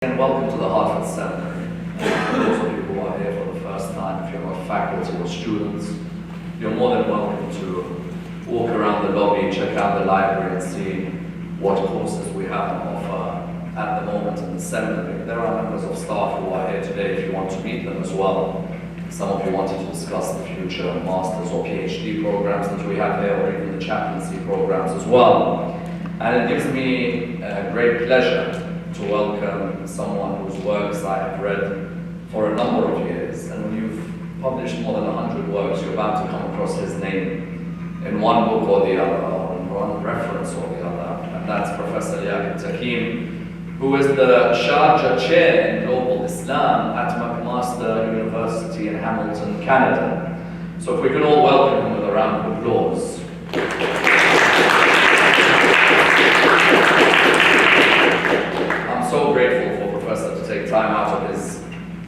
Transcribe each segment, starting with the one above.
And welcome to the Hartford Seminary. For those of you who are here for the first time, if you're not faculty or students, you're more than welcome to walk around the lobby, check out the library and see what courses we have on offer at the moment in the seminary. There are members of staff who are here today if you want to meet them as well. Some of you wanted to discuss the future master's or PhD programs that we have here, or even the chaplaincy programs as well. And it gives me great pleasure to welcome someone whose works I have read for a number of years. And when you've published more than 100 works, you're bound to come across his name in one book or the other, or in one reference or the other. And that's Professor Liyakat Takim, who is the Sharjah Chair in Global Islam at McMaster University in Hamilton, Canada. So if we can all welcome him with a round of applause. I'm so grateful for Professor to take time out of his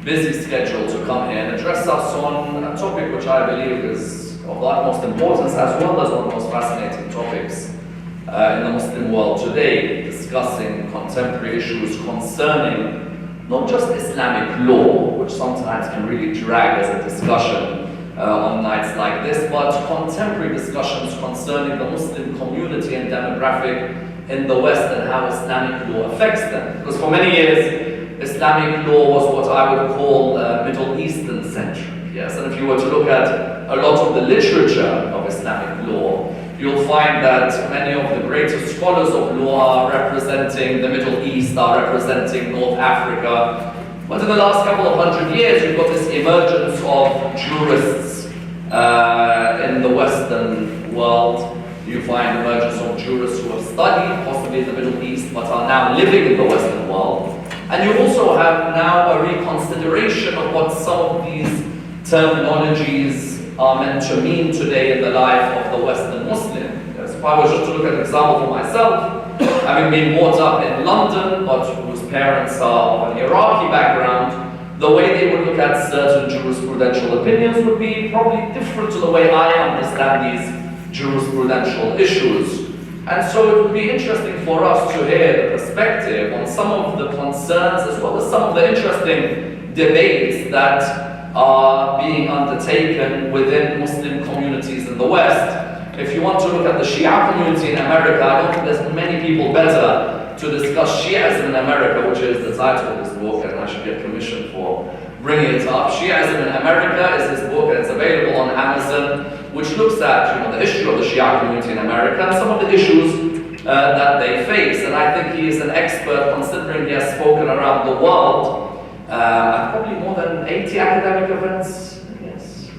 busy schedule to come here and address us on a topic which I believe is of the utmost importance, as well as one of the most fascinating topics in the Muslim world today, discussing contemporary issues concerning not just Islamic law, which sometimes can really drag as a discussion on nights like this, but contemporary discussions concerning the Muslim community and demographic in the West and how Islamic law affects them. Because for many years, Islamic law was what I would call Middle Eastern centric. Yes, and if you were to look at a lot of the literature of Islamic law, you'll find that many of the greatest scholars of law are representing the Middle East, are representing North Africa. But in the last couple of 100 years, you've got this emergence of jurists in the Western world. You find emergence of jurists who have studied possibly in the Middle East but are now living in the Western world. And you also have now a reconsideration of what some of these terminologies are meant to mean today in the life of the Western Muslim. Yes, if I was just to look at an example for myself, having been brought up in London but whose parents are of an Iraqi background, the way they would look at certain jurisprudential opinions would be probably different to the way I understand these jurisprudential issues. And so it would be interesting for us to hear the perspective on some of the concerns as well as some of the interesting debates that are being undertaken within Muslim communities in the West. If you want to look at the Shia community in America, I don't think there's many people better to discuss Shi'ism in America, which is the title of this book, and I should get permission for bringing it up. Shi'ism in America is this book, and it's available on Amazon, which looks at the history of the Shia community in America and some of the issues that they face. And I think he is an expert, considering he has spoken around the world at probably more than 80 academic events, yes,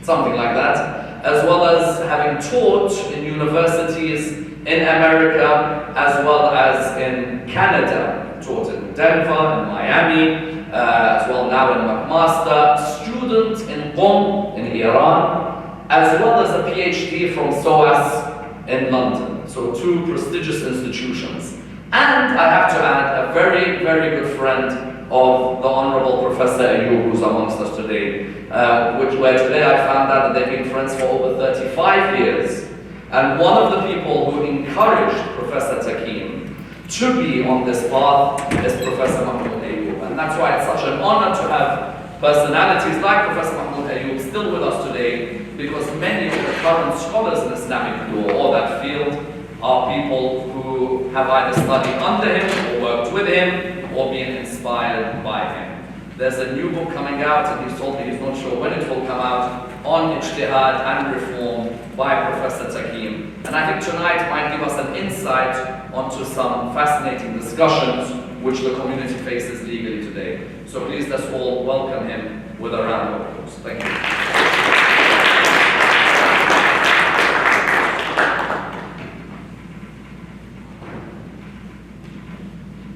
something like that, as well as having taught in universities in America as well as in Canada. Taught in Denver, in Miami, as well now in McMaster, student in Qom in Iran, as well as a PhD from SOAS in London. So two prestigious institutions. And I have to add, a very, very good friend of the Honorable Professor Ayub, who's amongst us today, where today I found out that they've been friends for over 35 years. And one of the people who encouraged Professor Takim to be on this path is Professor Mahmoud Ayub. And that's why it's such an honor to have personalities like Professor Mahmoud Ayub still with us today, because many of the current scholars in Islamic law or that field are people who have either studied under him or worked with him or been inspired by him. There's a new book coming out, and he's told me he's not sure when it will come out, on ijtihad and reform by Professor Takim. And I think tonight might give us an insight onto some fascinating discussions which the community faces legally today. So please let's all welcome him with a round of applause. Thank you.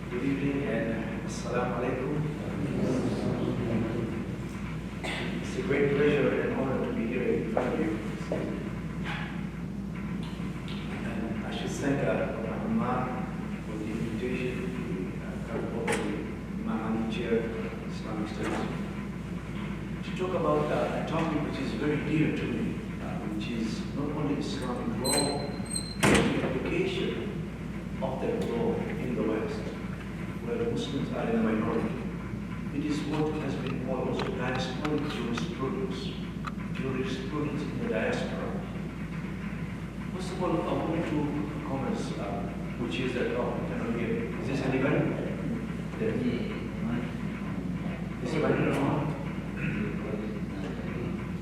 Good evening and assalamu alaikum. It's a great pleasure and honor to be here in front of you. And I should thank Imam for the invitation, the Imam Chair, Islamic Studies, to talk about a topic which is very dear to me, which is not only Islamic law, but the application of that law in the West. where the Muslims are in the minority. It is what has been called also diasporic jurisprudence. Jurisprudence in the diaspora. First of all, only two comments, which is that, oh, I cannot hear. Is this anybody? There. Is anybody on?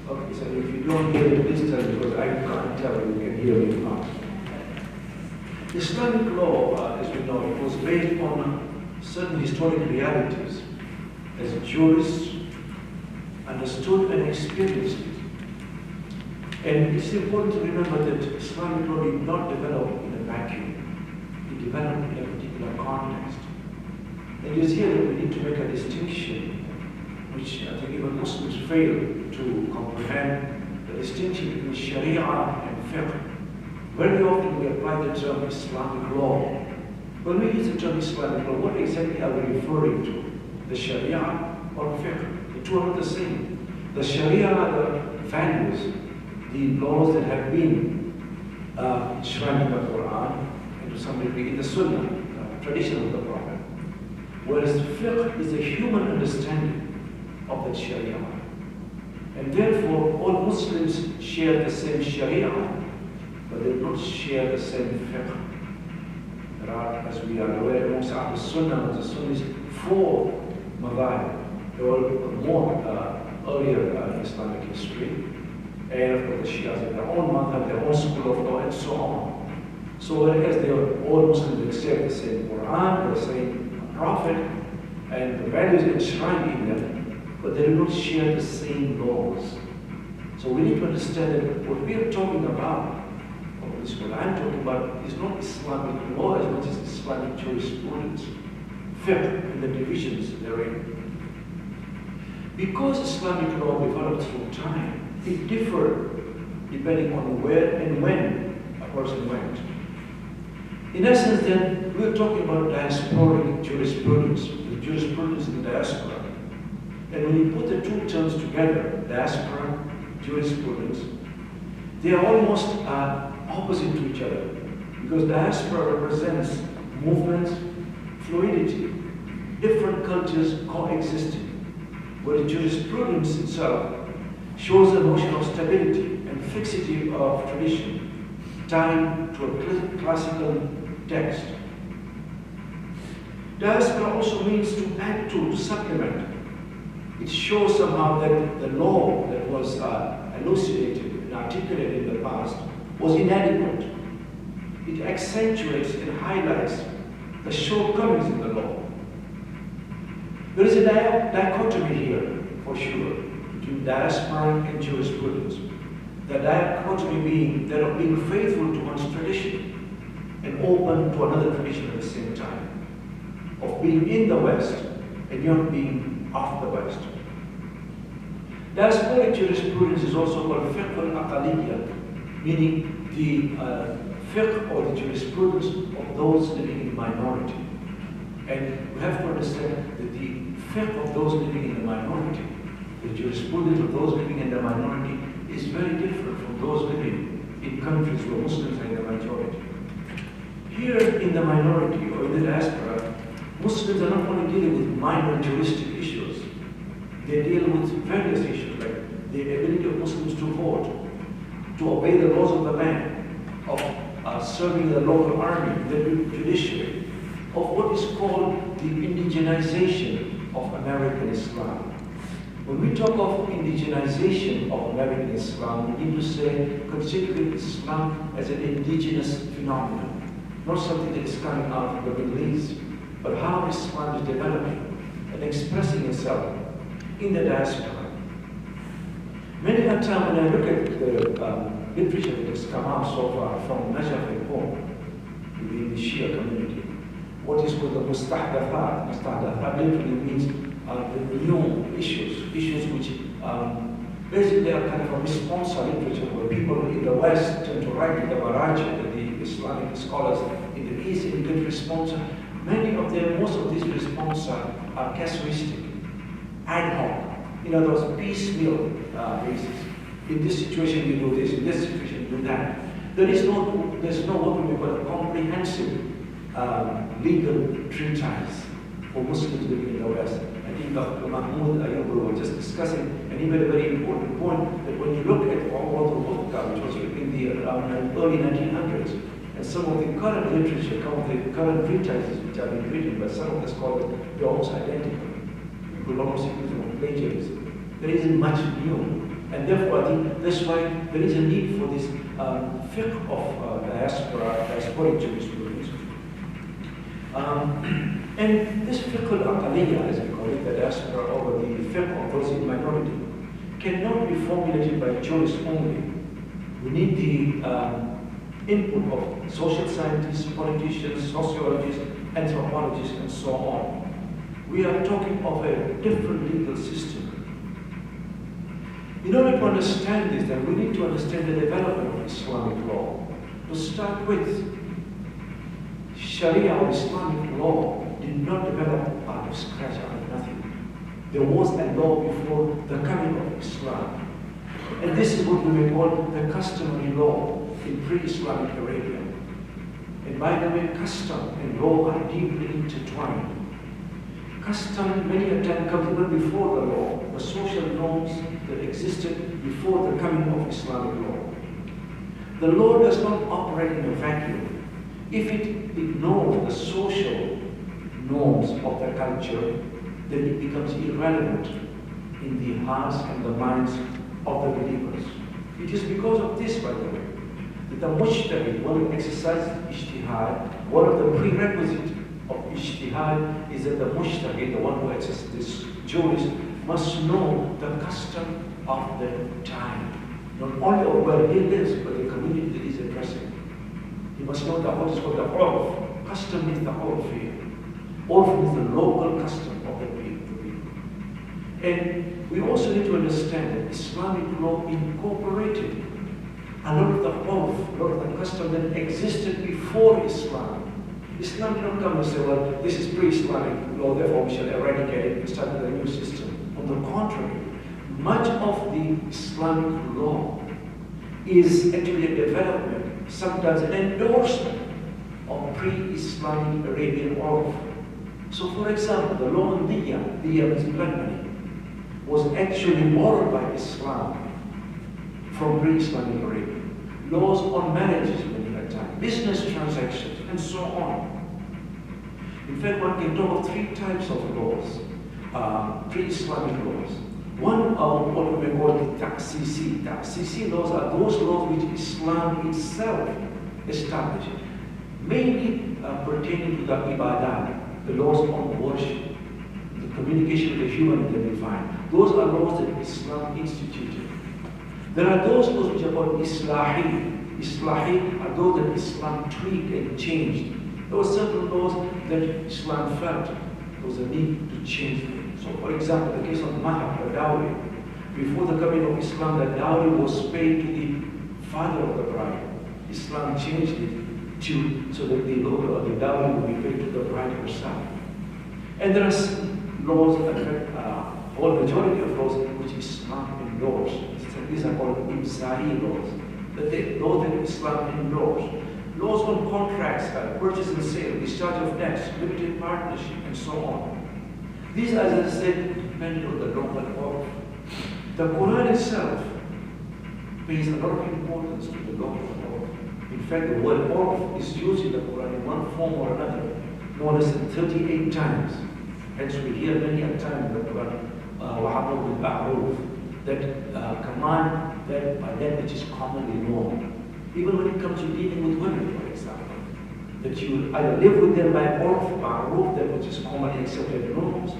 Okay, so if you don't hear it, please tell me, because I can't tell you can hear me or not. Islamic law, as we know, it was based on certain historic realities as jurists understood and experienced it. And it's important to remember that Islamic law did not develop in a vacuum. It developed in a particular context. And it's here that we need to make a distinction, which I think even Muslims fail to comprehend, the distinction between Sharia and Fiqh. Very often we apply the term Islamic law. When we use the term Islamic law, what exactly are we referring to? The Sharia or Fiqh? The two are not the same. The Sharia are the values, the laws that have been enshrined in the Quran and to some degree in the Sunnah, tradition of the Prophet. Whereas Fiqh is a human understanding of the Sharia. And therefore, all Muslims share the same Sharia, but they don't share the same Fiqh. There are, as we are aware, amongst the Sunnah, the Sunnis, 4 madhab. They were more earlier in Islamic history. And of course, the Shi'as have their own madhab, their own school of law, and so on. So whereas they are all Muslims accept the same Quran, the same Prophet, and the values enshrined in them, but they do not share the same laws. So we need to understand that what we are talking about, or at least what I'm talking about, is not Islamic law as much as Islamic jurisprudence, Fiqh, and the divisions therein. Because Islamic law developed through time, it differed depending on where and when a person went. In essence, then, we're talking about diasporic jurisprudence, the jurisprudence in the diaspora. And when you put the two terms together, diaspora, jurisprudence, they are almost opposite to each other. Because diaspora represents movement, fluidity, different cultures coexisting. Where the jurisprudence itself shows a notion of stability and fixity of tradition, tied to a classical text. Diaspora also means to add to supplement. It shows somehow that the law that was elucidated and articulated in the past was inadequate. It accentuates and highlights the shortcomings in the law. There is a dichotomy here, for sure, between diaspora and jurisprudence. The dichotomy being that of being faithful to one's tradition and open to another tradition at the same time, of being in the West and not being of the West. Diasporic jurisprudence is also called Fiqh al-Aqaliyya, meaning the fiqh or the jurisprudence of those living in minority. And we have to understand that the fiqh of those living in the minority, the jurisprudence of those living in the minority, is very different from those living in countries where Muslims are in the majority. Here in the minority or in the diaspora, Muslims are not only dealing with minor juristic issues, they deal with various issues like the ability of Muslims to vote, to obey the laws of the land, of serving the local army, the judiciary, of what is called the indigenization of American Islam. When we talk of indigenization of American Islam, we need to say, consider Islam as an indigenous phenomenon, not something that is coming out of the Middle East, but how Islam is developing and expressing itself in the diaspora. Many a time when I look at the literature that has come out so far from Najaf and home, within the Shia community, what is called the mustahdathat. Mustahdathat literally means the new issues which basically are kind of a responsa literature where people in the West tend to write to the Maraja, the Islamic scholars in the East, and get responsa. Many of them, most of these responsa are casuistic, ad hoc, in other words, piecemeal basis. In this situation we do this, in this situation we do that. There's no what we call a comprehensive legal treatise for Muslims living in the West. I think Dr. Mahmoud Ayubu was just discussing, and he made a very important point that when you look at all the Fiqh, which was written in the early 1900s, and some of the current literature, some of the current treatises which have been written by some of the scholars, they're almost identical. You could almost use them of plagiarism. There isn't much new. And therefore, I think that's why there is a need for this fiqh of diasporic jurisprudence. And this fiqh al-aqaliyya, as we call it, the diaspora, or the fiqh of those in minority, cannot be formulated by jurists only. We need the input of social scientists, politicians, sociologists, anthropologists, and so on. We are talking of a different legal system. In order to understand this, then we need to understand the development of Islamic law. To start with, Sharia or Islamic law did not develop out of scratch, out of nothing. There was a law before the coming of Islam. And this is what we may call the customary law in pre-Islamic Arabia. And by the way, custom and law are deeply intertwined. Custom many a time comes even before the law, the social norms that existed before the coming of Islamic law. The law does not operate in a vacuum. If it ignores the social norms of the culture, then it becomes irrelevant in the hearts and the minds of the believers. It is because of this, by the way, that the mujtahid, one who exercises ijtihad, one of the prerequisites of ijtihad is that the mujtahid, the one who exercises this jurist, must know the custom of the time. Not only of where he lives, but the community that he's addressing. He must know what is called the Prof. Custom is the Urf here. Urf is the local custom of the people. And we also need to understand that Islamic law incorporated a lot of the Urf, a lot of the custom that existed before Islam. Islam did not come and say, well, this is pre-Islamic law, therefore we shall eradicate it and start with a new system. On the contrary, much of the Islamic law is actually a development, sometimes an endorsement of pre-Islamic Arabian law. So for example, the law on diya means blood money, was actually borrowed by Islam from pre-Islamic Arabia. Laws on marriages many a time, business transactions, and so on. In fact, one can talk of three types of laws, pre-Islamic laws. One of what we may call the Ta'sisi. Ta'sisi laws are those laws which Islam itself established, mainly pertaining to the ibadah, the laws on worship, the communication with the human and the divine. Those are laws that Islam instituted. There are those laws which are called Islahi. Islahi are those that Islam tweaked and changed. There were certain laws that Islam felt there was a need to change them. So for example, the case of mahar, the dowry. Before the coming of Islam, the dowry was paid to the father of the bride. Islam changed it so that the dowry would be paid to the bride herself. And there are some laws, or majority of laws, which Islam endorsed. These are called Ibsa'i laws. Those that Islam endorsed. Laws on contracts, purchase and sale, discharge of debts, limited partnership, and so on. These, as I said, depend on the normal law. The Quran itself pays a lot of importance to the law of law. In fact, the word Prof is used in the Quran in one form or another, more or less than 38 times. Hence, we hear many a time in the Quran, وَحَمْرُ بِالْمَعْرُوفِ, that command that by that which is commonly known. Even when it comes to dealing with women, for example, that you either live with them by ma'ruf, that which is commonly accepted norms,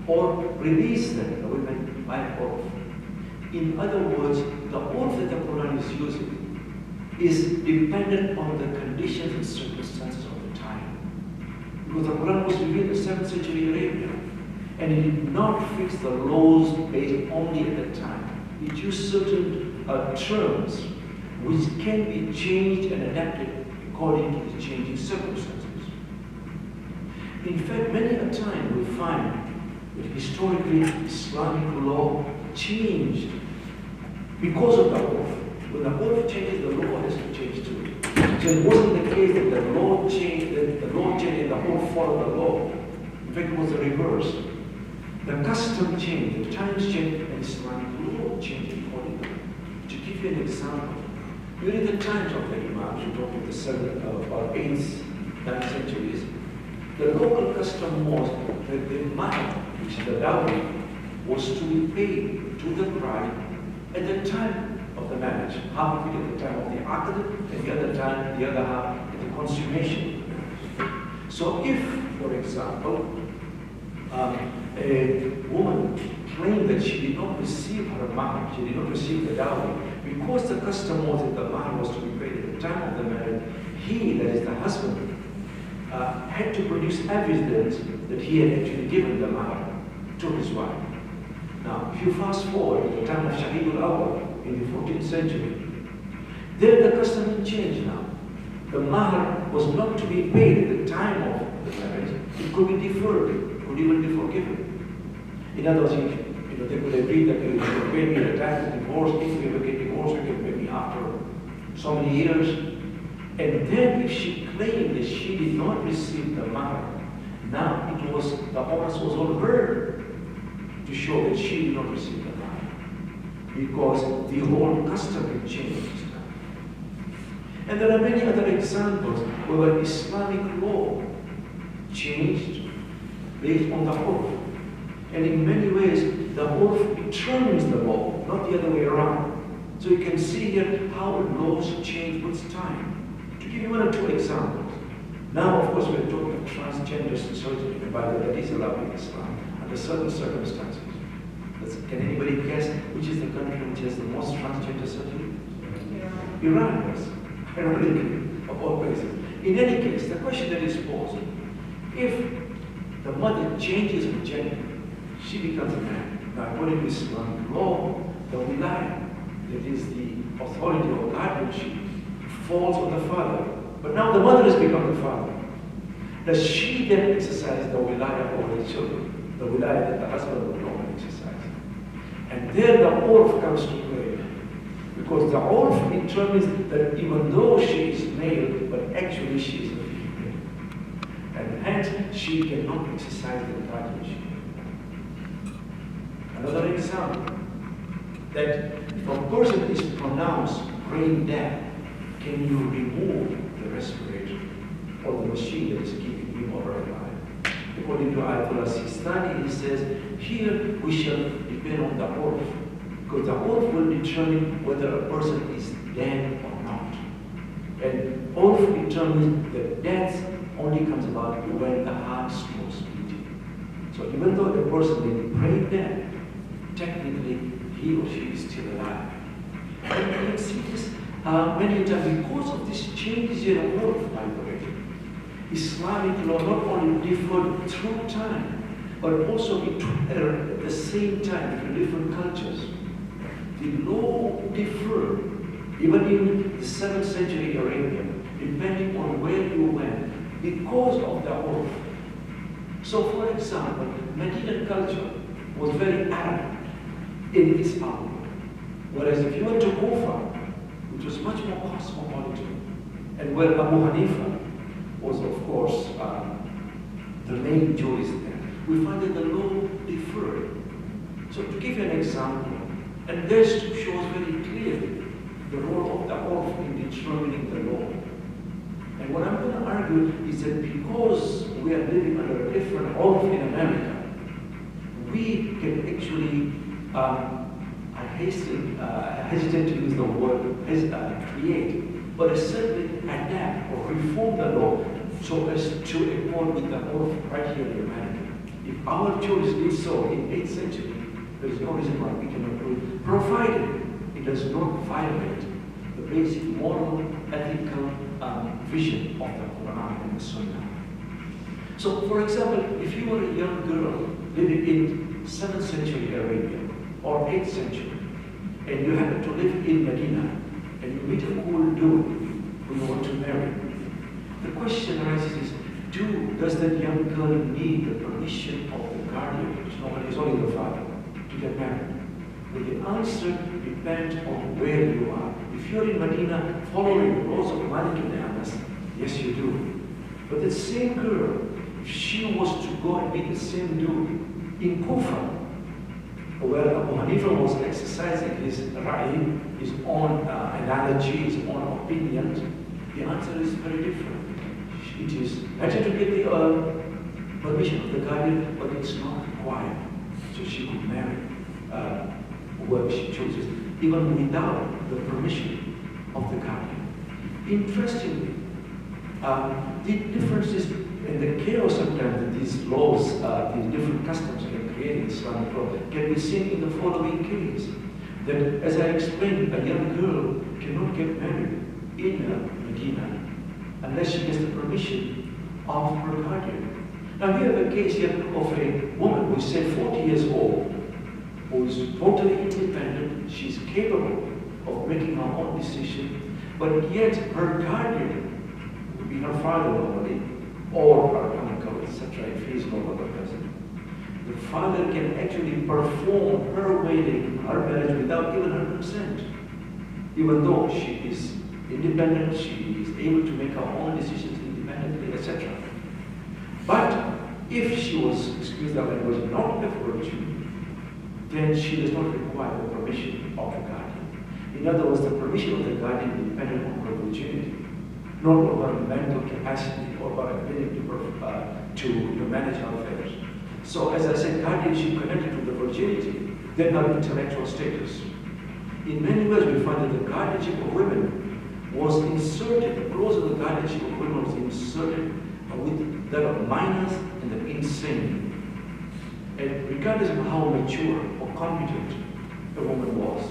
or release them, the women, by urf. In other words, the urf that the Quran is using is dependent on the conditions and circumstances of the time. Because the Quran was revealed in the 7th century Arabia, and it did not fix the laws based only at that time. It used certain terms which can be changed and adapted according to the changing circumstances. In fact, many a time we find that historically Islamic law changed because of the Urf. When the Urf changes, the law has to change too. So it wasn't the case that the law changed and the Urf followed the law. In fact, it was the reverse. The custom changed, the times changed, and Islamic law changed accordingly. To give you an example, during the times of the Imams, you talk about the 7th or 8th, 9th centuries, the local custom was that the mahar, which is the dowry, was to be paid to the bride at the time of the marriage. Half of it at the time of the aqd, and the other half at the consummation. So if, for example, a woman claimed that she did not receive her mahar, she did not receive the dowry, because the custom was that the mahar was to be paid at the time of the marriage, he, that is the husband, had to produce evidence that he had actually given the mahar to his wife. Now, if you fast forward to the time of Shi'i in the 14th century, then the custom had changed now. The mahar was not to be paid at the time of the marriage, it could be deferred, it could even be forgiven. In other words, they could agree that you can pay me at the time of divorce. If you ever get divorced, you can pay me after so many years. And then if she claimed that she did not receive the mahar, now the onus was on her to show that she did not receive the mahar, because the whole custom had changed. And there are many other examples where Islamic law changed based on the urf. And in many ways, the urf determines the law, not the other way around. So you can see here how laws change with time. To give you one or two examples. Now, of course, we're talking of transgender surgery, and by the way, that is allowed in Islam under certain circumstances. Can anybody guess which is the country which has the most transgender surgery? Iran is. Ironically, of all places. In any case, the question that is posed, if the mother changes her gender, she becomes a man. Now, according to Islamic law, the wilayah, that is the authority or guardianship, falls on the father. But now the mother has become the father. Does she then exercise the wilayah over the children? The wilayah that the husband would normally exercise. And there the urf comes to play. Because the urf determines that even though she is male, but actually she is a female. And hence she cannot exercise the guardianship. Another example, that if a person is pronounced brain dead, can you remove the respirator or the machine that is keeping him or her alive? According to Ayatollah Sistani, he says, here we shall depend on the urf, because the urf will determine whether a person is dead or not. And urf determines that death only comes about when the heart stops beating. So even though the person may be brain dead, technically he or she is still alive. And you can see this many times because of this changes in the urf, by the way. Islamic law not only differed through time, but also at the same time between different cultures. The law differed, even in the 7th century Arabia, depending on where you went, because of the urf. So, for example, Medinan culture was very Arab in its outlook. Whereas if you went to Kufa, which was much more cosmopolitan, and where Abu Hanifa was, of course, the main jurist there, we find that the law differed. So to give you an example, and this shows very clearly the role of the urf in determining the law. And what I'm going to argue is that because we are living under a different urf in America, we can actually, I hesitate to use the word create, but essentially adapt or reform the law so as to accord with the urf right here in America. If our jurists did so in 8th century, there is no reason why we cannot do it, provided it does not violate the basic moral, ethical vision of the Quran and the Sunnah. So, for example, if you were a young girl living in 7th century Arabia or 8th century, and you happen to live in Medina, and you meet a cool dude who you want to marry, the question arises: does that young girl need the permission of the guardian, which normally is only the father, to get married? But the answer depends on where you are. If you're in Medina following the laws of Malik ibn Anas, yes you do. But the same girl, if she was to go and be the same dude in Kufa, where Abu Hanifa was exercising his ra'i, his own analogy, his own opinions, the answer is very different. It is better to get the permission of the guardian, but it's not required. So she could marry whoever she chooses, even without the permission of the guardian. Interestingly, the differences and the chaos sometimes that these laws, these different customs can create in Islamic law can be seen in the following case. That, as I explained, a young girl cannot get married in Medina unless she gets the permission of her guardian. Now we have a case here of a woman who is say 40 years old, who is totally independent, she's capable of making her own decision, but yet her guardian would be her father normally, or her uncle, etc., if he is no longer present. The father can actually perform her wedding, her marriage, without even her consent. Even though she is independent, she is able to make her own decisions independently, etc. But if she was, excuse the language, not a virgin, then she does not require the permission of the guardian. In other words, the permission of the guardian depended on her virginity, not on her mental capacity or her ability to manage her affairs. So, as I said, guardianship connected to the virginity, then her intellectual status. In many ways, we find that the guardianship of women was inserted, the clause of the guardianship of women was inserted with that of minors and the insane. And regardless of how mature or competent a woman was.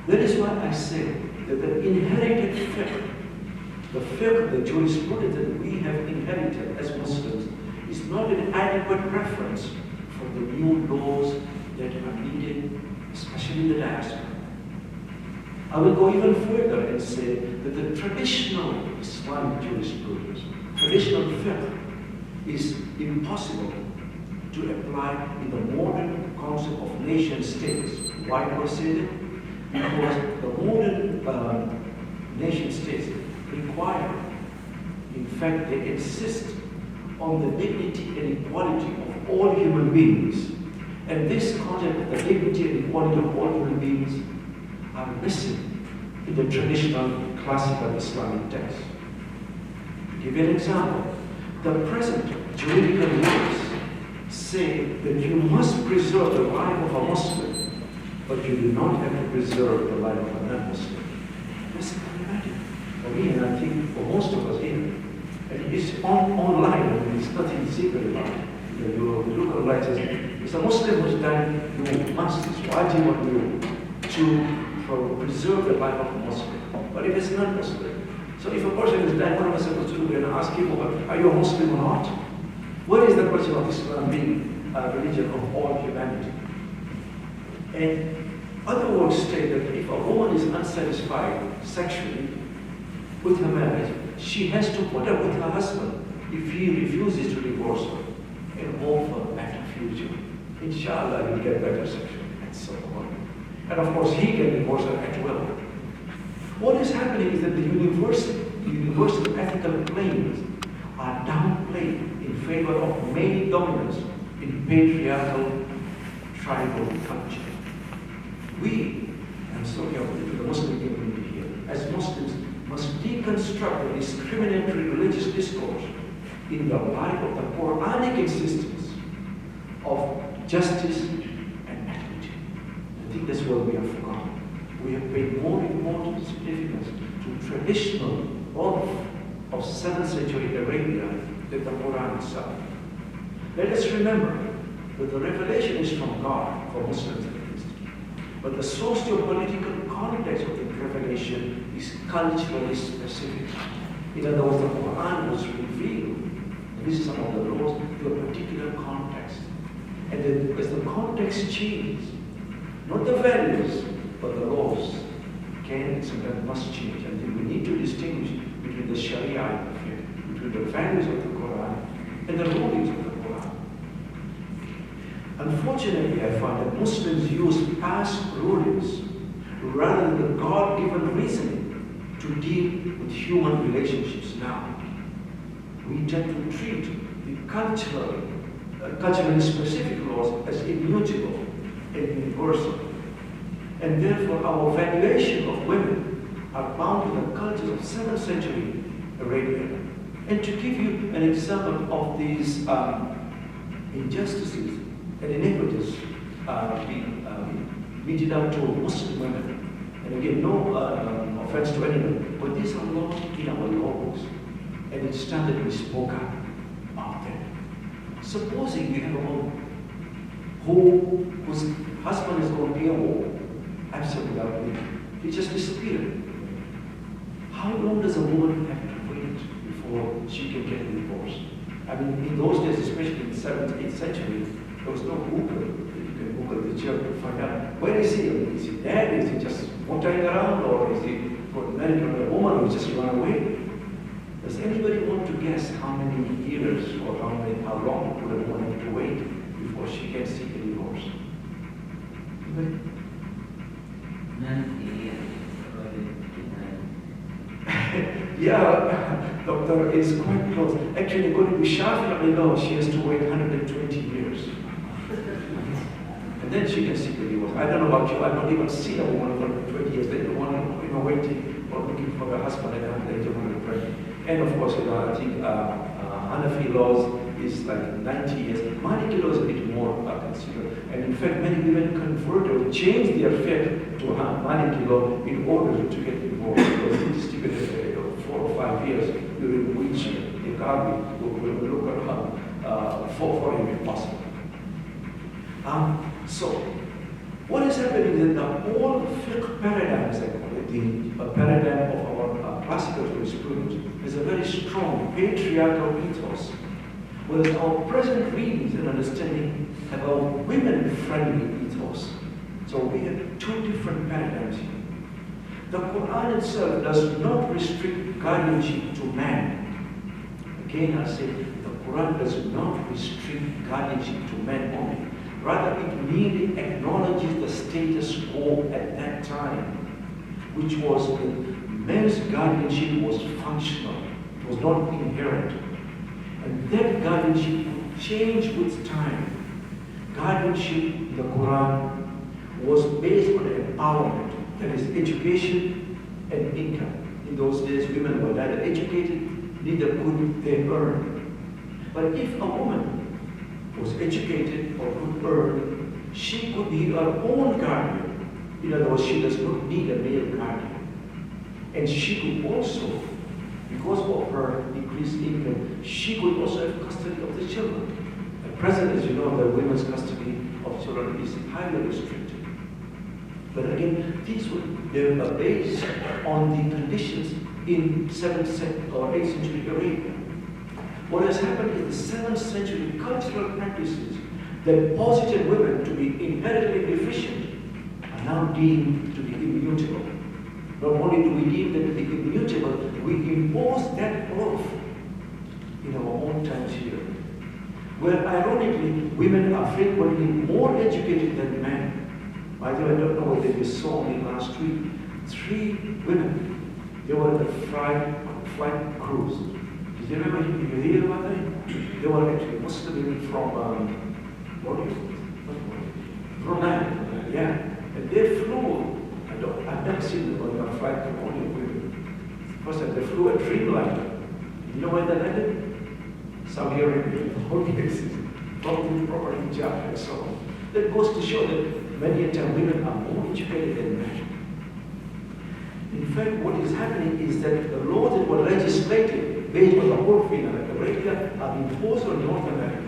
That is why I say that the inherited fiqh, the fiqh, the jurisprudence that we have inherited as Muslims, is not an adequate reference for the new laws that are needed, especially in the diaspora. I will go even further and say that the traditional Islamic jurisprudence, traditional fiqh, is impossible to apply in the modern concept of nation states. Why do I say that? Because the modern nation states require, in fact, they insist on the dignity and equality of all human beings. And this concept of the dignity and equality of all human beings are missing in the traditional classical Islamic text. To give you an example, the present juridical laws say that you must preserve the life of a Muslim, but you do not have to preserve the life of a non-Muslim. That's problematic for me, and I think for most of us here. And it's online, and there's nothing secret about it. You look online, it's a Muslim who's done, you must, it's wajib on you to preserve the life of a Muslim. But if it's not Muslim, so if a person is dying, what am I supposed to do? We're going to ask him, are you a Muslim or not? What is the question of Islam being a religion of all humanity? And other words state that if a woman is unsatisfied sexually with her marriage, she has to put up with her husband if he refuses to divorce her and hope for a better future. Inshallah, he'll get better sexually at some point. And of course, he can divorce her at will. What is happening is that the universal ethical claims are downplayed in favor of male dominance in patriarchal tribal culture. We, I'm talking about the Muslim community here, as Muslims must deconstruct the discriminatory religious discourse in the light of the Quranic insistence of justice and equity. I think that's what we have forgotten. We have paid more important significance to traditional law of 7th century Arabia than the Quran itself. Let us remember that the revelation is from God for Muslims at least. But the socio-political context of the revelation is culturally specific. In other words, the Quran was revealed, and this is some of the laws, to a particular context. And then as the context changes, not the values, but the laws can and sometimes must change. I think we need to distinguish between the Sharia and the Fiqh, between the values of the Quran and the rulings of the Quran. Unfortunately, I find that Muslims use past rulings rather than the God-given reasoning to deal with human relationships now. We tend to treat culturally specific laws as immutable and universal. And therefore our valuation of women are bound to the cultures of 7th century Arabia. And to give you an example of these injustices and inequities being meted out to Muslim women, and again, no offense to anyone, but these are laws in our law books, and it's time that we spoke up about them. Supposing you have a woman whose husband is going to be a war, absolutely without leave, he just disappeared. How long does a woman have to wait before she can get a divorce? I mean, in those days, especially in the 7th, 8th century, there was no Google. You can Google the child to find out, where is he? Is he dead? Is he just wandering around? Or is he got married to a woman who just run away? Does anybody want to guess how many years or how long would a woman have to wait before she can seek a divorce? Anybody? Yeah, doctor, it's quite close. Actually, according to Shafi'i law, she has to wait 120 years. And then she can seek a divorce. I don't know about you, I've not even seen a woman for 20 years. They don't want to, waiting or looking for her husband at the age of 120. And of course, I think Hanafi laws is like 90 years. Maliki law is a bit more considered. And in fact, many women convert or change their faith to Maliki law in order to get divorced. Because it is stipulated 4 or 5 years during which the Qadi will look around for him if possible. So, what is happening is that the whole Fiqh paradigm, as I call it, the paradigm of our classical jurisprudence, is a very strong patriarchal ethos, whereas our present readings and understanding have a women-friendly ethos. So we have two different paradigms here. The Quran itself does not restrict guardianship to man. Again, I say the Quran does not restrict guardianship to men only. Rather, it merely acknowledges the status quo at that time, which was that men's guardianship was functional, it was not inherent. And that guardianship would change with time. Guardianship in the Quran was based on empowerment, that is, education and income. In those days, women were neither educated, neither could they earn. But if a woman was educated or could earn, she could be her own guardian. In other words, she does not need a male guardian. And she could also, because of her increased income, she could also have custody of the children. At present, as you know, the women's custody of children is highly restricted. But again, these were based on the conditions in 7th or 8th century Arabia. What has happened is the 7th century cultural practices that posited women to be inherently deficient are now deemed to be immutable. Not only do we deem them to be immutable, we impose that oath in our own times here. Where ironically, women are frequently more educated than men. By the way, I don't know whether you saw only last week, 3 women, they were at the flight cruise. Did you remember, you hear about that? They were actually Muslim women from Brunei, yeah. And they flew, I've never seen them on a flight from only women. First time they flew a Dreamliner. You know where they landed? Saudi Arabia, the whole places, probably proper hijab and so on. That goes to show that many a time women are more educated than men. In fact, what is happening is that the laws that were legislated based on the whole field of Arabia are imposed on North America.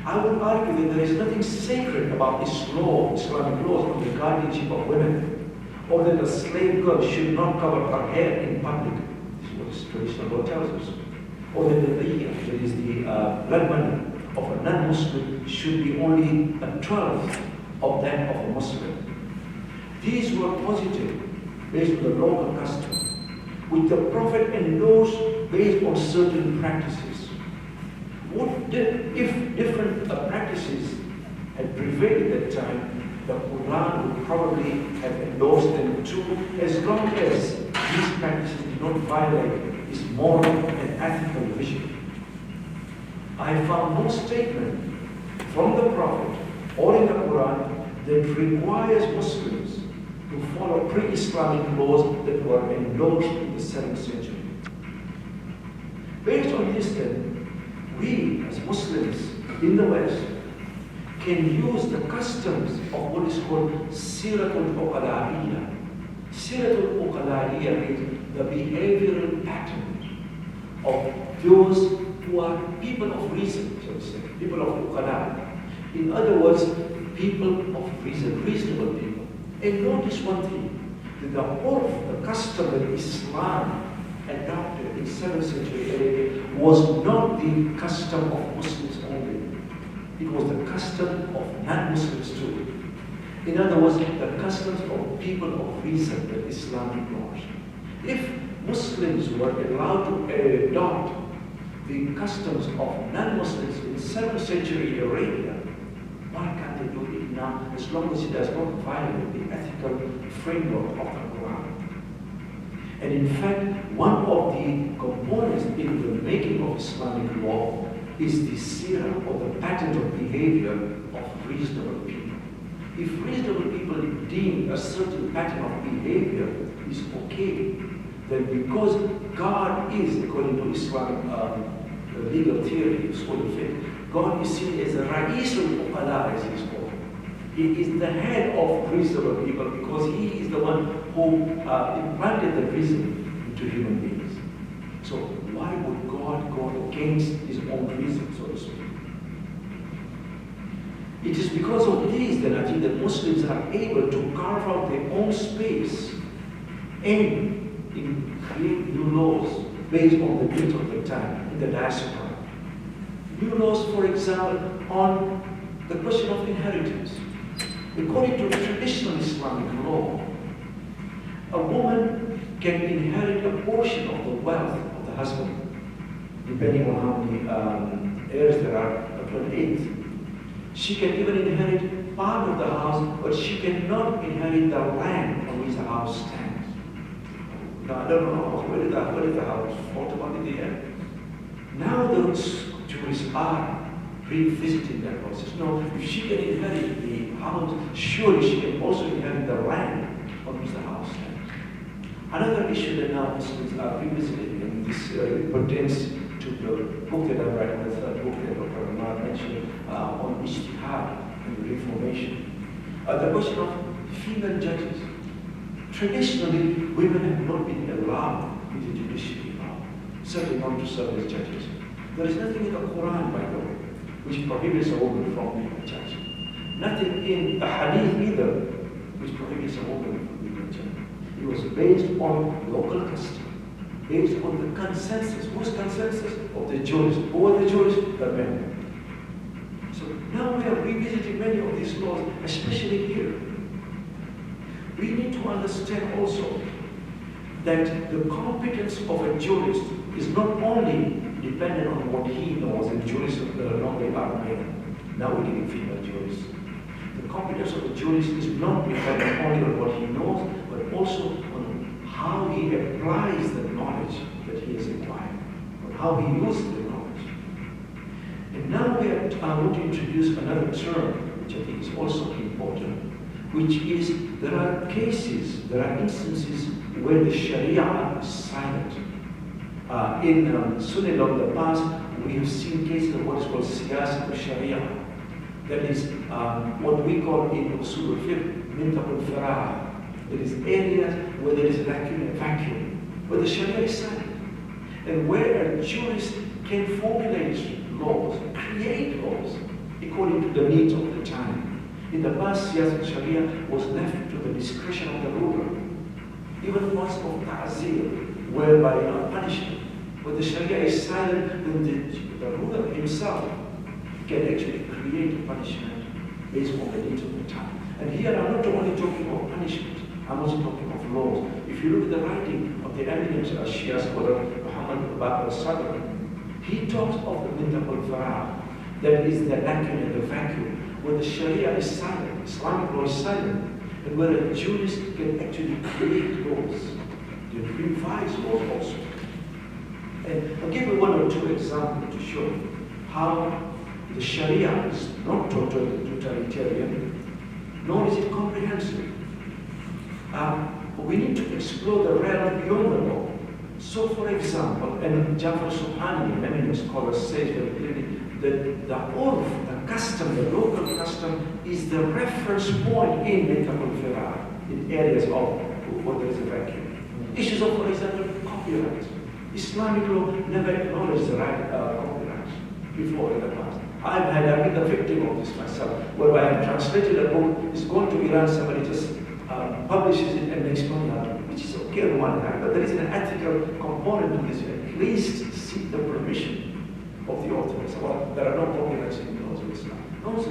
I would argue that there is nothing sacred about Islamic laws on the guardianship of women, or that a slave girl should not cover her hair in public. This is what traditional law tells us. Or that the diya, that is the blood money of a non-Muslim, should be only a 12th of that of a Muslim. These were posited based on the local custom, which the Prophet endorsed based on certain practices. If different practices had prevailed at that time, the Quran would probably have endorsed them too, as long as these practices did not violate its moral and ethical vision. I found no statement from the Prophet or in the Quran that requires Muslims to follow pre-Islamic laws that were endorsed in the 7th century. Based on this then, we as Muslims in the West can use the customs of what is called Siratul Uqala'iyya. Siratul Uqala'iyya is the behavioral pattern of those who are people of reason, so to say, people of Uqala. In other words, people of reason, reasonable people. And notice one thing, that the whole of the custom that Islam adopted in 7th century Arabia was not the custom of Muslims only. It was the custom of non-Muslims too. In other words, the customs of people of reason that Islam ignores. If Muslims were allowed to adopt the customs of non-Muslims in 7th century Arabia, why can't they do it now as long as it does not violate the ethical framework of the Quran? And in fact, one of the components in the making of Islamic law is the seerah, or the pattern of behavior of reasonable people. If reasonable people deem a certain pattern of behavior is okay, then because God is, according to Islamic legal theory, school of Fiqh, God is seen as a Ra'isul Uqala, as he is called. He is the head of reasonable people because he is the one who implanted the reason into human beings. So why would God go against his own reason, so to speak? It is because of this that I think that Muslims are able to carve out their own space and create new laws based on the needs of the time in the diaspora. New laws, for example, on the question of inheritance. According to traditional Islamic law, a woman can inherit a portion of the wealth of the husband, depending on how many heirs there are, up to an eighth. She can even inherit part of the house, but she cannot inherit the land on which the house stands. Now, I don't know, where did the house fall upon the end? Now those Jews are revisiting that process. No, if she can inherit the house, surely she can also inherit the land on which the house stands. Another issue that now Muslims are revisiting, and this pertains to the book that I'm writing, the third book that Dr. Amar mentioned on ijtihad and reformation. The question of female judges. Traditionally, women have not been allowed in the judiciary now, certainly not to serve as judges. There is nothing in the Quran, by the way, which prohibits a woman from being a judge. Nothing in the Hadith either, which prohibits a woman from being a judge. It was based on local custom, based on the consensus. Whose consensus? Of the jurists. Who are the jurists? The men. So now we are revisiting many of these laws, especially here. We need to understand also that the competence of a jurist is not only dependent on what he knows, and jurists normally are men. Now we're getting female jurists. The competence of a jurist is not dependent only on what he knows, but also on how he applies the knowledge that he has acquired, on how he uses the knowledge. And now I want to introduce another term, which I think is also important, which is there are cases, there are instances where the Sharia is silent. In Sunnah of the past, we have seen cases of what is called siyasat al-Sharia. That is what we call in usul al-fiqh, mintab al-farah. That is areas where there is vacuum, where the Sharia is silent. And where a jurist can formulate laws, create laws, according to the needs of the time. In the past, siyasat al-Sharia was left to the discretion of the ruler. Even laws of ta'zir, whereby punishment. When the Sharia is silent, then the ruler himself can actually create a punishment based on the needs of the time. And here I'm not only talking of punishment, I'm also talking of laws. If you look at the writing of the eminent Shia scholar Muhammad Bakr al-Sadr, he talks of the mintab al-farah, that is the vacuum and the vacuum, where the Sharia is silent, Islamic law is silent, and where a jurist can actually create laws. They revise laws also. And I'll give you one or two examples to show you. how the Sharia is not totalitarian, nor is it comprehensive. We need to explore the realm beyond the law. So, for example, and Jafar Subhani, an eminent scholar, says very clearly that the urf, the custom, the local custom, is the reference point in Metakul Firar, in areas of where there is a vacuum. Issues of, for example, copyright. Islamic law never acknowledged the right copyright before in the past. I've been the victim of this myself, where I have translated a book, it's gone to Iran, somebody just publishes it and makes money out of it, which is okay on one hand, but there is an ethical component to this. At least seek the permission of the authors. Well, there are no copyrights in laws of Islam. No, so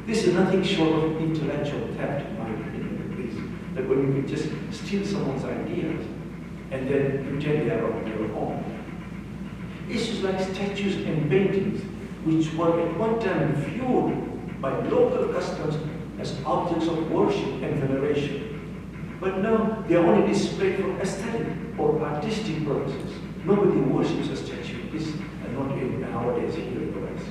this is nothing short of intellectual theft, in my opinion, at least. That when you can just steal someone's ideas and then pretend they are of your own. Issues like statues and paintings, which were at one time viewed by local customs as objects of worship and veneration. But now they are only displayed for aesthetic or artistic purposes. Nobody worships a statue, this and not in nowadays here in the West.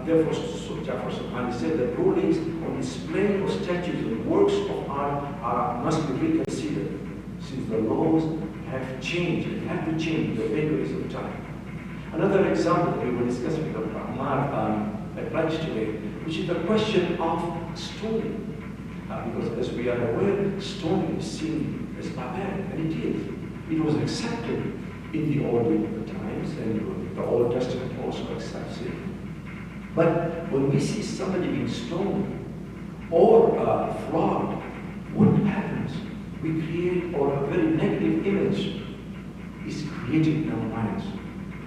Therefore, Jafar Subhani said that rulings on displaying of statues and works of art must be reconsidered, since the laws have changed and have to change the vagaries of time. Another example we will discuss with Dr. Ahmad at lunch today, which is the question of stoning. Because as we are aware, stoning is seen as barbaric, and it is. It was accepted in the olden times, and the Old Testament also accepts it. But when we see somebody being stoned or flogged, what happens? We create, or a very negative image is created in our minds.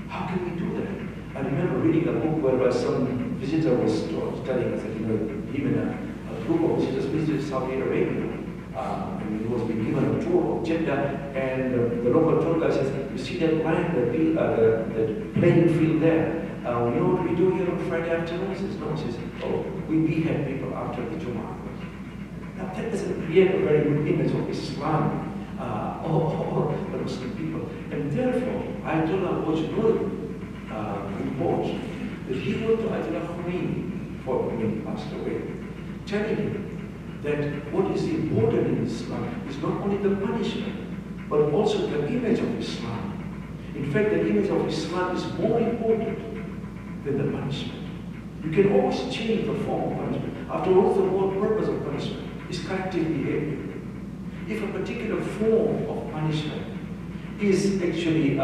How can we do that? I remember reading a book where some visitor was telling us that, even a group of visitors visited Saudi Arabia, and he was being given a tour of Jeddah, and the local tour guide says, you see that land, the playing field there? You know what we do here on Friday afternoon? He says, no. He says, oh, we behead people after the Jummah. Now that doesn't create a very good image of Islam or the Muslim people. And therefore, Ayatollah Bojnuri reports that he wrote to Ayatollah Khomeini when he passed away, telling him that what is important in Islam is not only the punishment, but also the image of Islam. In fact, the image of Islam is more important than the punishment. You can always change the form of punishment. After all, the whole purpose of punishment is corrective behavior. If a particular form of punishment is actually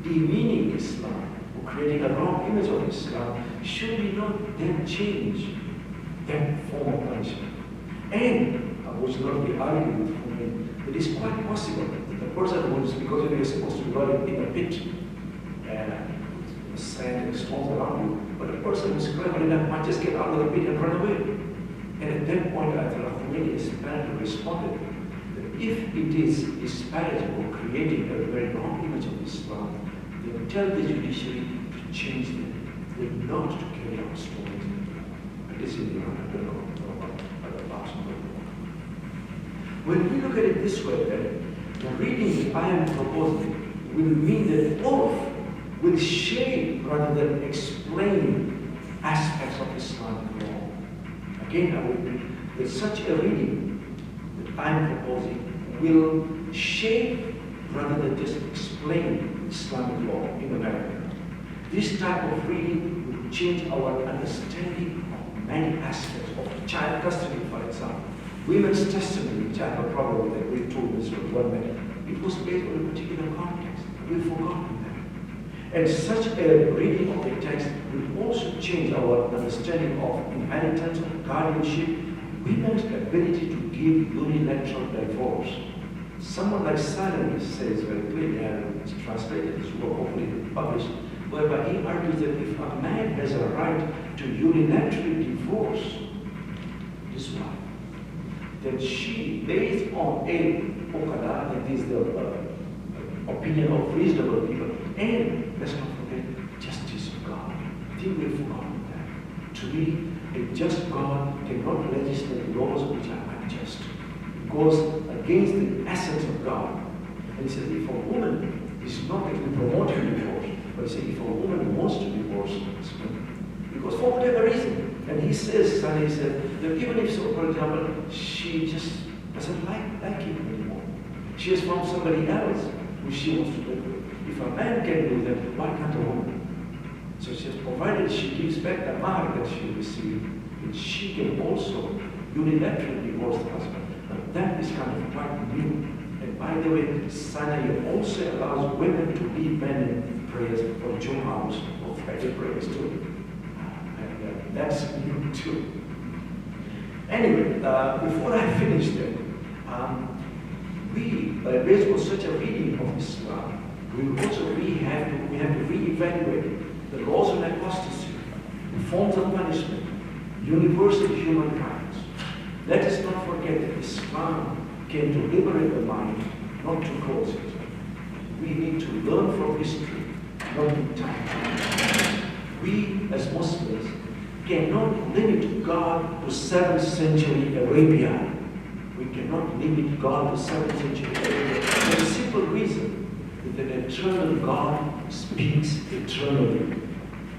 demeaning Islam or creating a wrong image of Islam, should we not then change that form of punishment? And I was not be arguing with him, it is quite possible that the person who is, because you are supposed to be rotted in a pit and sand and stones around you, but the person who is clever enough might just get out of the pit and run away. And at that point, Ayatollah Khomeini apparently responded that if it is disparaging or creating a very wrong image of Islam, then tell the judiciary to change them, then not to carry out stories. At least in Iran, I don't know about other parts of the world. When we look at it this way, then, the reading that I am proposing will mean that both will shape rather than explain aspects of Islamic law. Again, I would agree that such a reading that I am proposing will shape rather than just explain Islamic law in America. This type of reading will change our understanding of many aspects of child custody, for example. Women's testimony, which I have a problem with, that we told this with one man, it was based on a particular context. We've forgotten that. And such a reading of the text will also change our understanding of inheritance, of guardianship, women's ability to give unilateral divorce. Someone like Salami says very clearly, and it's translated, this work hopefully published, whereby he argues that if a man has a right to unilaterally divorce his wife, then she, based on a okada, that is the opinion of reasonable people, and let's not forget, justice of God. I think we've forgotten that. To me, a just God cannot legislate laws which are unjust. It goes against the essence of God. And he says, if a woman is not actually promoting divorce, But he said, if a woman wants to divorce her husband, because for whatever reason, and he says, and he said, that even if, so, for example, she just doesn't like him anymore, she has found somebody else who she wants to live with. If a man can do that, why can't a woman? So she has provided she gives back the mahar that she received, and she can also unilaterally divorce the husband. But that is kind of quite new. And by the way, Sinai also allows women to lead men in prayers for Jumu'ahs or Friday prayers too. And that's new too. Anyway, before I finish that, based on such a reading of Islam, we have to reevaluate the laws of apostasy, forms of punishment, universal human rights. Let us not forget that Islam came to liberate the mind, not to close it. We need to learn from history, not in time. We, as Muslims, cannot limit God to 7th century Arabia. We cannot limit God to 7th century Arabia for a simple reason. That an eternal God speaks eternally.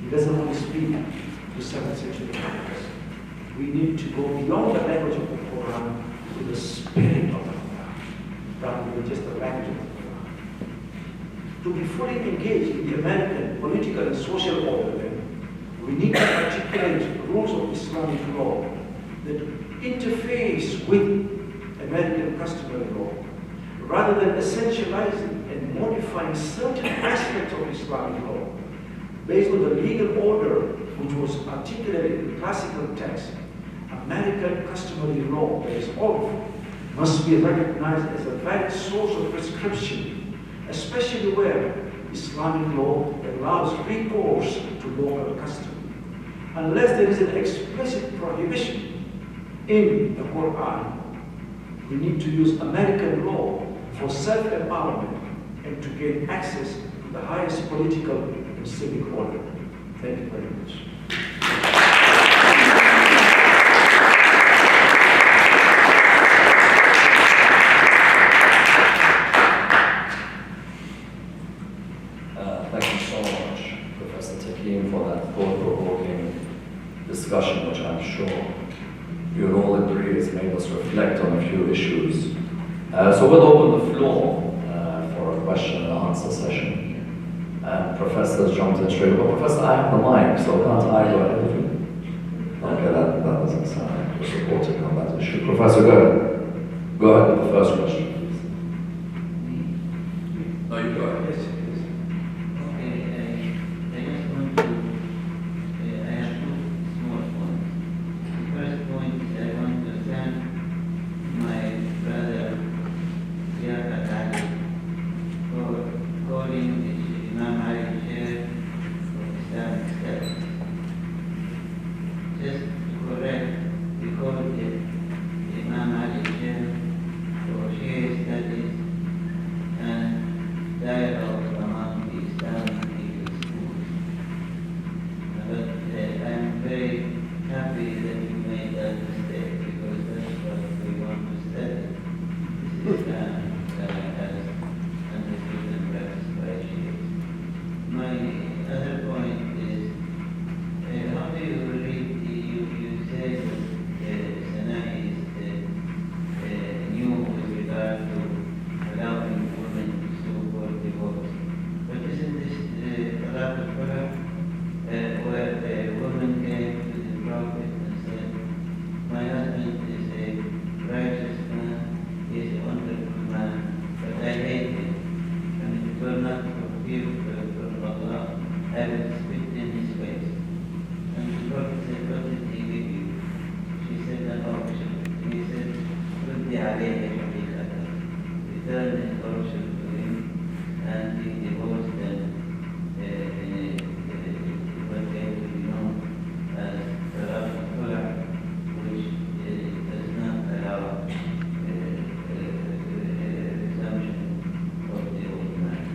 He doesn't want to speak to 7th century times. We need to go beyond the language of the Quran to the spirit of the Quran, rather than just the language of the Quran. To be fully engaged in the American political and social order, then, we need to articulate the rules of Islamic law that interface with American customary law, rather than essentializing and modifying certain aspects of Islamic law based on the legal order which was articulated in classical text. American customary law, that is all, must be recognized as a valid source of prescription, especially where Islamic law allows recourse to local custom. Unless there is an explicit prohibition in the Quran, we need to use American law for self-empowerment and to gain access to the highest political and civic order. Thank you very much. Thank you so much, Professor Takim, for that thought-provoking discussion, which I'm sure you'll all agree has made us reflect on a few issues. So we'll open the floor for a question and answer session. And Professor's jumped in straight away. Professor, I have the mic, so can't I go ahead with you? Okay, that doesn't sound like you're supporting on that issue. Professor, go ahead. Go ahead with the first question, please. No, you go ahead. Okay, I just want to, I have two small points. The first point is I want to thank my brother, Liyakat, for calling the Imam Ali chair of Islamic studies. Just to correct, we called it the Imam Ali chair for Shi'i studies and dialogue among the Islamic legal schools. But I'm very happy that you made that mistake because that's what we want to study. This is as understood and practiced by Shi'is. My other point is, how do you read you say that Sinai is new with regard to allowing women to sue for divorce. But isn't this a lot of Quran where a woman came to the Prophet and said, my husband is a righteous man, he is a wonderful man, but I hate him. And if it were not for fear from Allah, I would spit in his face. And the Prophet said, what did he give you? She said, an auction. And he said, رد عليه حقيقة. Return his auction to him, and he divorced them in what came to be known as Talaq al-Khula', which does not allow resumption of the old marriage.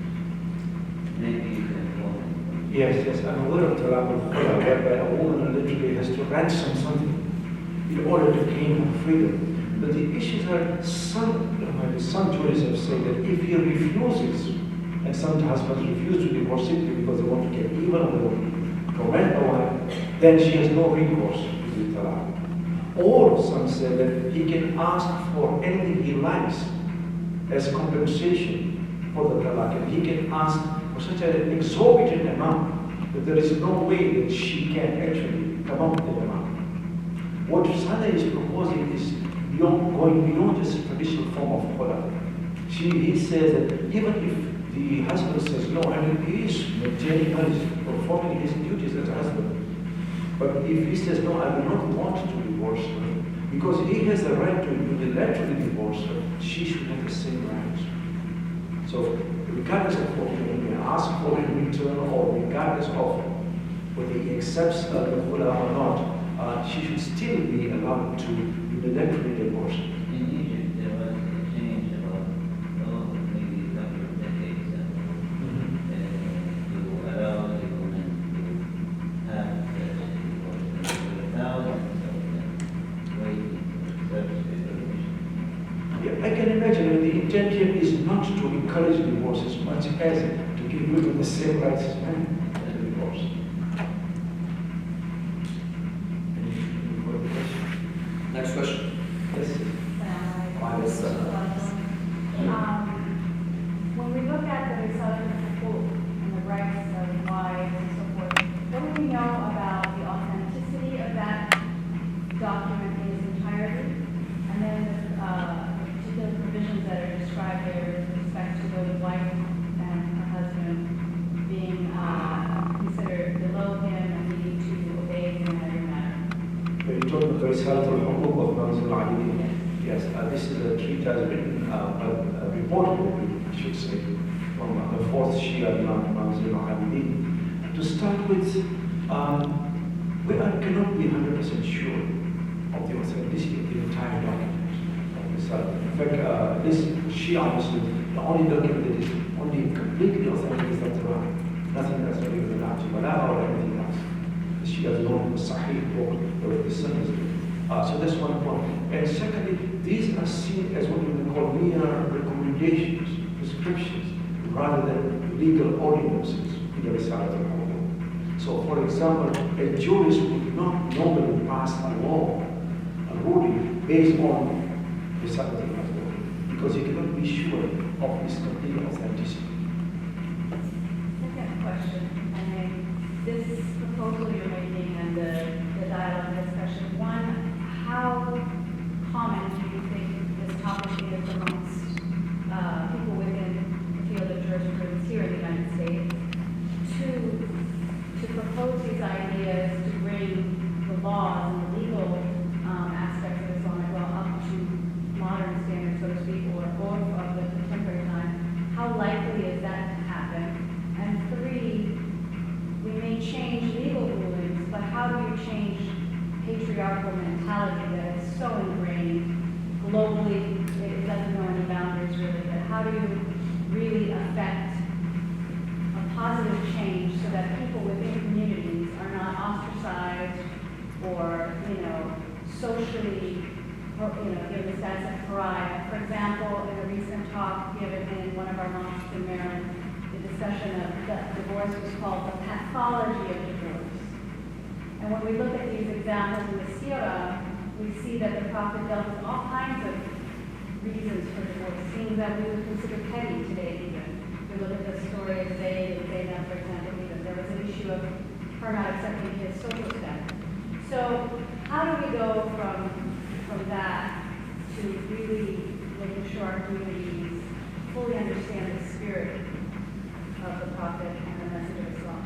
Maybe you can comment. Yes, I'm aware of Talaq al-Khula', whereby a woman literally has to ransom something in order to gain her freedom. But the issues are, some jurists have said that if he refuses And some husbands refuse to divorce simply because they want to get even on the woman, torment the wife, then she has no recourse to the talaq. Or some say that he can ask for anything he likes as compensation for the talaq, and he can ask for such an exorbitant amount that there is no way that she can actually come up with that amount. What Sada is proposing is going beyond this traditional form of khula. He says that even if the husband says no, I mean, he is maintaining or is performing his duties as a husband. But if he says no, I do not want to divorce her, because he has the right to unilaterally divorce her, she should have the same rights. So regardless of what he may ask for in return, or regardless of whether he accepts the khula or not, she should still be allowed to unilaterally divorce her. In Egypt, there was a change about, maybe a couple of decades ago, to allow the women to have such a divorce. There were thousands of them waiting for such a permission. Yeah, I can imagine that the intent here is not to encourage divorce as much as to give women the same rights as men to divorce. Any further questions? Next question. Yes. When we look at the result of the book and the rights of wives and so forth, what do we know about the authenticity of that document in its entirety? And then the particular provisions that are described there with respect to the wife and her husband being considered below him and needing to obey him in every matter. When you talk about the result of the book, yes, this is a treatise written, reported, I should say, from the fourth Shi'a Imam Manzil al-Abidin. To start with, we cannot be 100% sure of the authenticity of the entire document of the Salaf. In fact, this Shi'a Muslim, the only document that is only completely authentic is the Quran. Nothing else other than that, or anything else. The Shi'a is known as Sahih book, or the Sunnahs. So that's one point. And secondly, these are seen as what we would call mere recommendations, prescriptions, rather than legal ordinances in the Risalat al-Hukm. So, for example, a jurist would not normally pass a law, a ruling, based on Risalat al-Hukm, because he cannot be sure of its complete authenticity. Second question, I mean, this proposal you're making and the dialogue and discussion, one, how common do you think this topic is amongst people within the field of jurisprudence here in the United States? Two, to propose these ideas to bring the laws and the legal aspects of Islamic law up to modern standards, so to speak, or of the contemporary time, how likely is that to happen? And three, we may change legal rulings, but how do you change patriarchal mentality that is so ingrained globally, it doesn't know any boundaries really, but how do you really affect a positive change so that people within communities are not ostracized or, socially, given the status of pariah? For example, in a recent talk given in one of our mosques in Maryland, the discussion of divorce was called the pathology of divorce. And when we look at these examples in the Sirah, we see that the Prophet dealt with all kinds of reasons for divorce, things that we would consider petty today even. We look at the story of Zayd and Zaynab, for example, even there was an issue of her not accepting his social status. So how do we go from that to really making sure our communities fully understand the spirit of the Prophet and the message of Islam?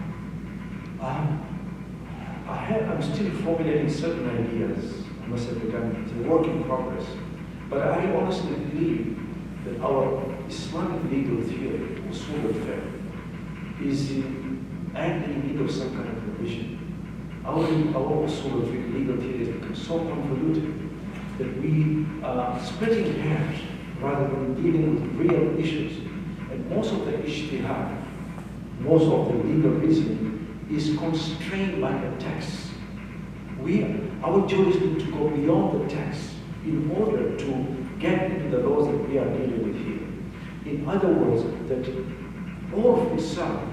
I'm still formulating certain ideas, I must have begun. It's a work in progress. But I honestly believe that our Islamic legal theory, usul al-fiqh, is actually in need of some kind of revision. Our usul al-fiqh legal theory has become so convoluted that we are splitting hairs rather than dealing with real issues. And most of the ijtihad, most of the legal reasoning is constrained by the text. Our jurists need to go beyond the text in order to get into the laws that we are dealing with here. In other words, that all of Islam.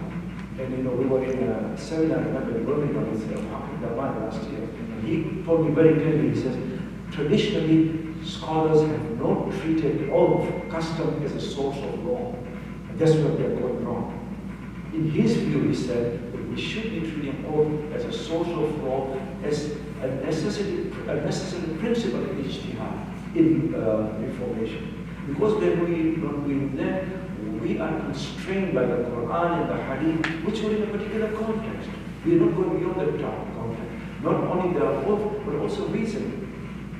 And we were in a seminar, I remember in Birmingham with Hakim Daman last year. And he told me very clearly, he says, traditionally, scholars have not treated all of custom as a source of law. And that's where we are going wrong. In his view, he said that we should be treating oath as a source of law, as a necessary principle in ijtihad, in reformation. Because when we then we are constrained by the Quran and the Hadith, which were in a particular context. We are not going beyond that context. Not only the oath, but also reason.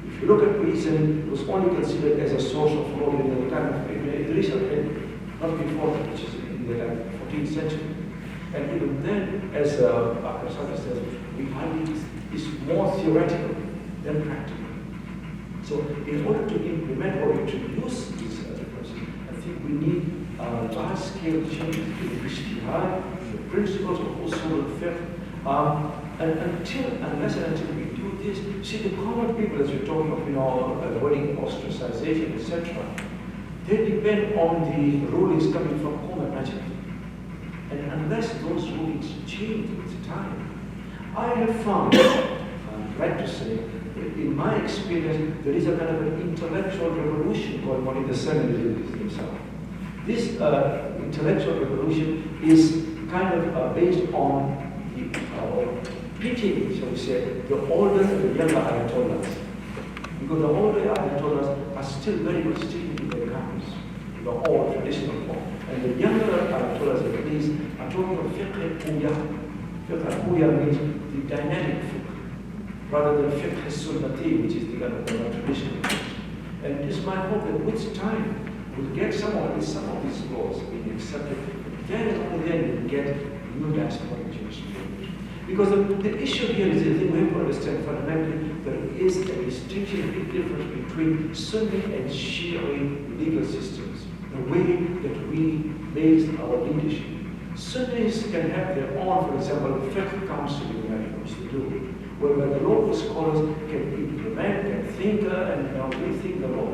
If you look at reason, it was only considered as a source of law in the time of Ibn Idris, not before, which is in the 14th century. And even then, as Dr. Sada says, we find it is more theoretical than practical. So in order to implement or introduce these differences, I think we need large-scale changes in ijtihad, the principles of usul al-fiqh, unless and until we do this, see the common people, as we're talking of, avoiding ostracization, etc., they depend on the rulings coming from Qom and Najaf. And unless those rulings change with time, I have found, I'd like to say, in my experience, there is a kind of an intellectual revolution going on in the seminaries themselves. This intellectual revolution is kind of based on the pitting, shall we say, the older and the younger ayatollahs. Because the older ayatollahs are still very much sticking to their guns, the old traditional form. And the younger ayatollahs, at least, are talking of fiqh al-puya. Fiqh al-puya means the dynamic fiqh, rather than fiqh al-sunnati, which is the kind of traditional fiqh. And it is my hope that with time, we'll get some of these laws being accepted, then and only then we'll get new diasporic jurisprudence. Because the issue here is, I think we have to understand fundamentally, there is a distinction, a big difference between Sunni and Shi'i legal systems, the way that we base our leadership. Sunnis can have their own, for example, fiqh council in which they do, where the local scholars can implement, can think, and rethink the law.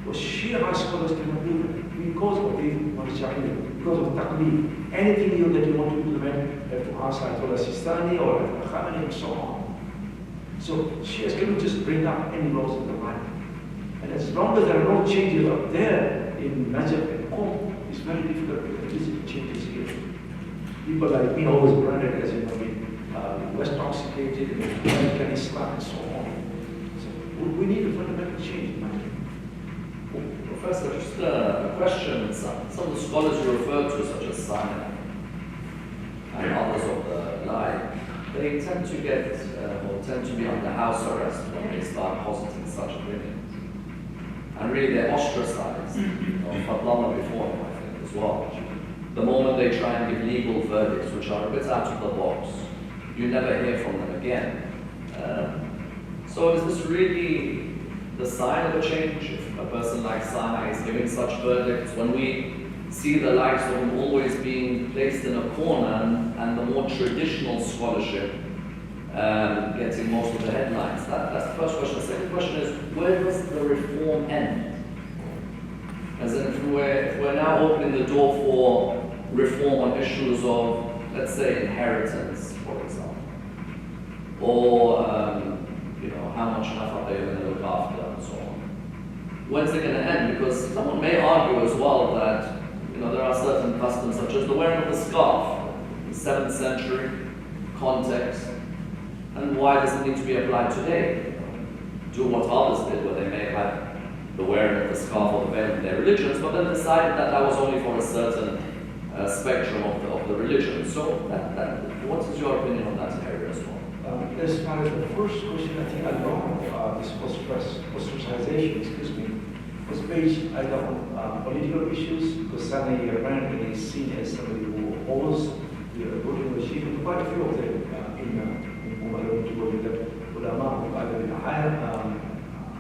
But Shia scholars cannot do that because of the marja'iyya, because of taqlid. Anything new that you want to implement, you have to ask Ayatollah Sistani or Khamenei and so on. So Shias cannot just bring up any laws in the mind. And as long as there are no changes up there in Najaf and Qom, it's very difficult to visit changes here. People like me always branded as, West toxicated, American Islam and so on. So we need a fundamental change in my opinion. Professor, just a question. Some of the scholars you referred to, such as Sinai and others of the line, they tend to get or tend to be under house arrest when they start positing such opinions. And really they're ostracized. Fatlama before them, I think, as well. The moment they try and give legal verdicts, which are a bit out of the box, you never hear from them again. So is this really the sign of a change if a person like Sinai is giving such verdicts, when we see the likes of him always being placed in a corner and the more traditional scholarship getting most of the headlines? That's the first question. The second question is, where does the reform end? As in, if we're now opening the door for reform on issues of, let's say, inheritance, for example, or how much nafaqah you're going to look after, and so on. When's it going to end? Because someone may argue as well that there are certain customs, such as the wearing of the scarf, in 7th century context, and why does it need to be applied today? Do what others did, where they may have the wearing of the scarf or the veil in their religions, but then decided that was only for a certain spectrum of the religion. So, what is your opinion on that area as well? As far as the first question, I think a lot of this ostracization, was based either on political issues, because Sani apparently is seen as somebody who holds the voting regime, and quite a few of them in Umayyad that ulama who either in a higher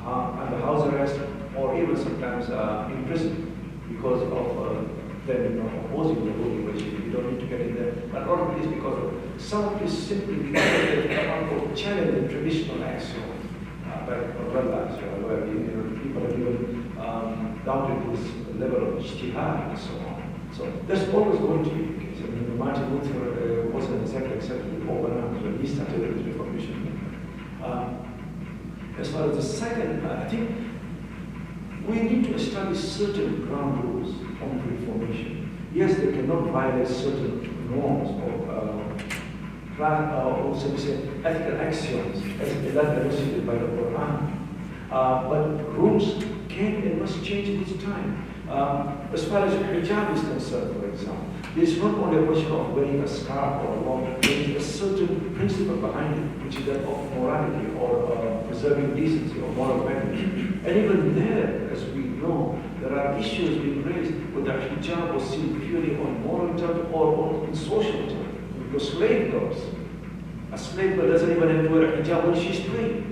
under house arrest or even sometimes in prison because of them opposing the voting regime. You don't need to get in there. But a lot of it is because of some of it is simply because they challenge the traditional axiom by Rabbi, where people have even down to this level of ijtihad and so on. So there's always going to be the case. I mean, Martin Luther wasn't exactly accepted in Poland when he started his Reformation. As far as the second, I think we need to establish certain ground rules on Reformation. Yes, they cannot violate certain norms or so we say, ethical axioms as elucidated by the Quran. But rules can and must change with time. As far as hijab is concerned, for example, it's not only a question of wearing a scarf or a long, there is a certain principle behind it, which is that of morality or preserving decency or moral value. And even there, as we know, there are issues being raised whether hijab was seen purely on moral terms or on social terms. Because slave girls, a slave girl doesn't even have to wear a hijab when she's praying.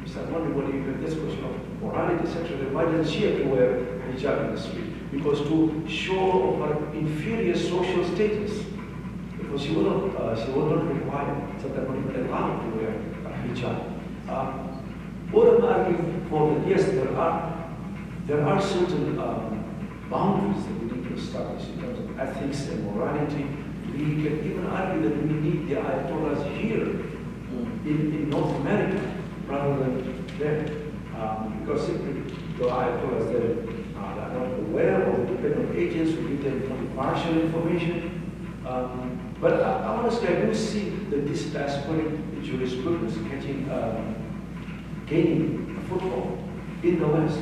You start wondering, what do you have this question of morality, sexuality? Why doesn't she have to wear hijab in the street? Because to show her inferior social status. Because she will not require, sometimes not even allowed to wear a hijab. What I'm arguing for that, yes, there are certain boundaries that we need to establish in terms of ethics and morality. We can even argue that we need the Ayatollahs here in North America rather than there. Because simply the Ayatollahs there are not aware of the dependent agents who give them only partial information. But honestly, I do see that this diasporic jurisprudence gaining a foothold in the West.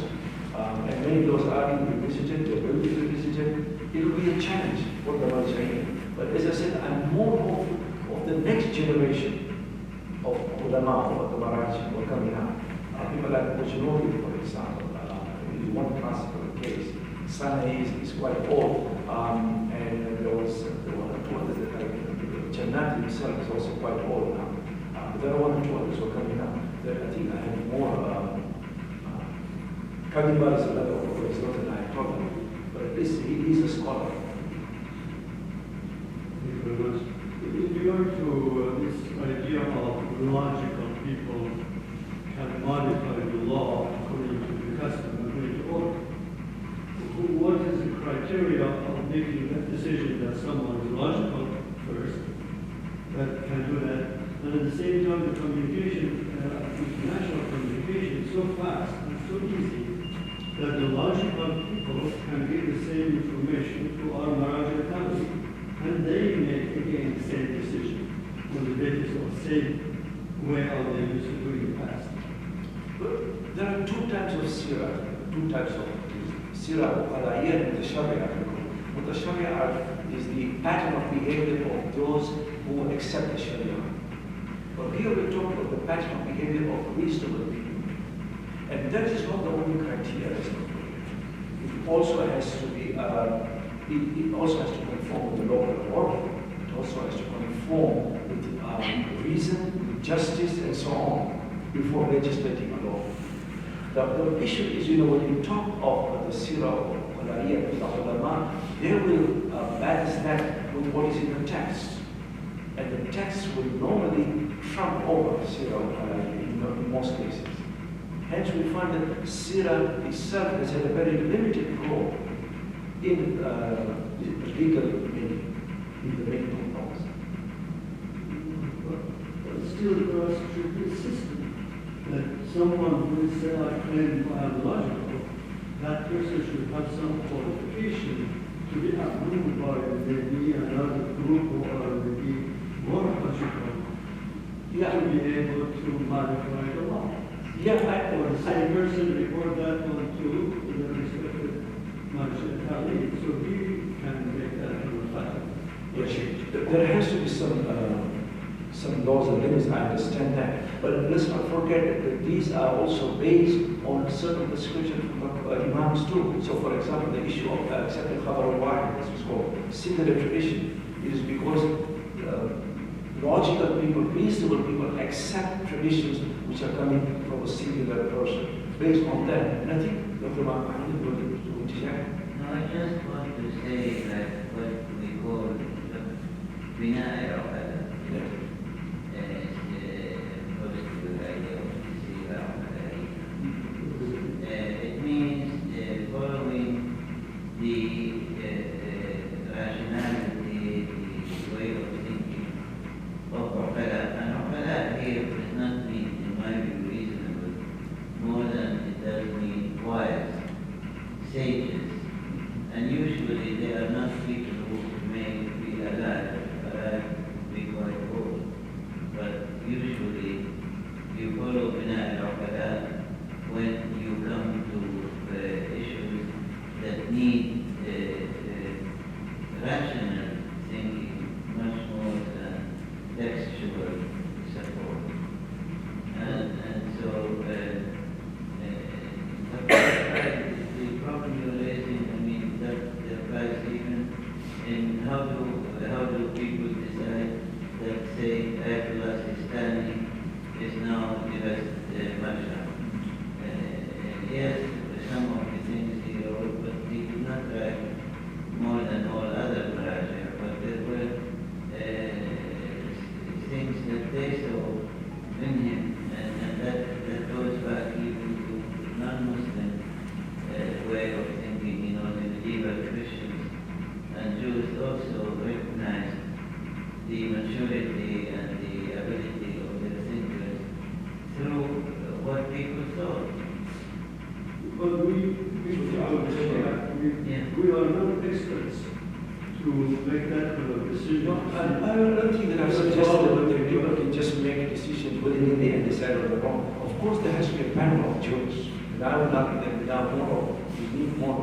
And many of those are being revisited, they will be revisited. It will be a challenge for the Marjaheen. But as I said, I'm more hopeful of the next generation of ulama, of the Maraji, who are coming out. People like Mujnodi, for example, is one classical case. Sana'i is quite old, and there was one or two others that I remember. Jannat himself is also quite old now. But there are one or two others who are coming out. I think I have more. Kadibar is another one who is not an Ayatollah, but at least he is a scholar. With regard to this idea of logical people can modify the law according to the custom, according to order, what is the criteria of making that decision that someone is logical first, that can do that, and at the same time the communication, international communication is so fast and so easy that the logical people can give the same information to our Maraja family, and they make again the same decision on the basis of the same way how they used to do in the past. But there are two types of sirah, two types of sirah al-ayyan and the sharia. What the sharia is the pattern of behavior of those who accept the sharia. But here we're talking about the pattern of behavior of reasonable people. And that is not the only criteria. It also has to be, it also has to conform with the local order. It also has to conform with reason, with justice, and so on, before legislating a law. The issue is, when you talk of the sirah or al-ayyan, the ulama, they will balance that with what is in the text. And the text will normally trump over sirah or al-ayyan in most cases. Hence, we find that sirah itself has had a very limited role in legal making, in the making of laws. But still, there should be a system that someone who is claimed biological, that person should have some qualification to be approved by maybe another group or maybe more logical to be able to modify the law. Or the same person report that on to the respected Marshal, so he can make that kind of fact. Yes, there has to be some laws and limits, I understand that. But let's not forget that these are also based on a certain prescription from imams too. So for example, the issue of accepting khabar al-wahid, as it's called, singular tradition, is because logical people, reasonable people accept traditions which are coming from a singular person. Based on that, and I think Dr. Mahmoud will check. No, I just want to say that what we call binaya of it means following the But we are not experts to make that kind of decision. I don't think that I've suggested that people can just make a decision willy-nilly and decide on their own. Of course, there has to be a panel of jurists. And I would argue that we need more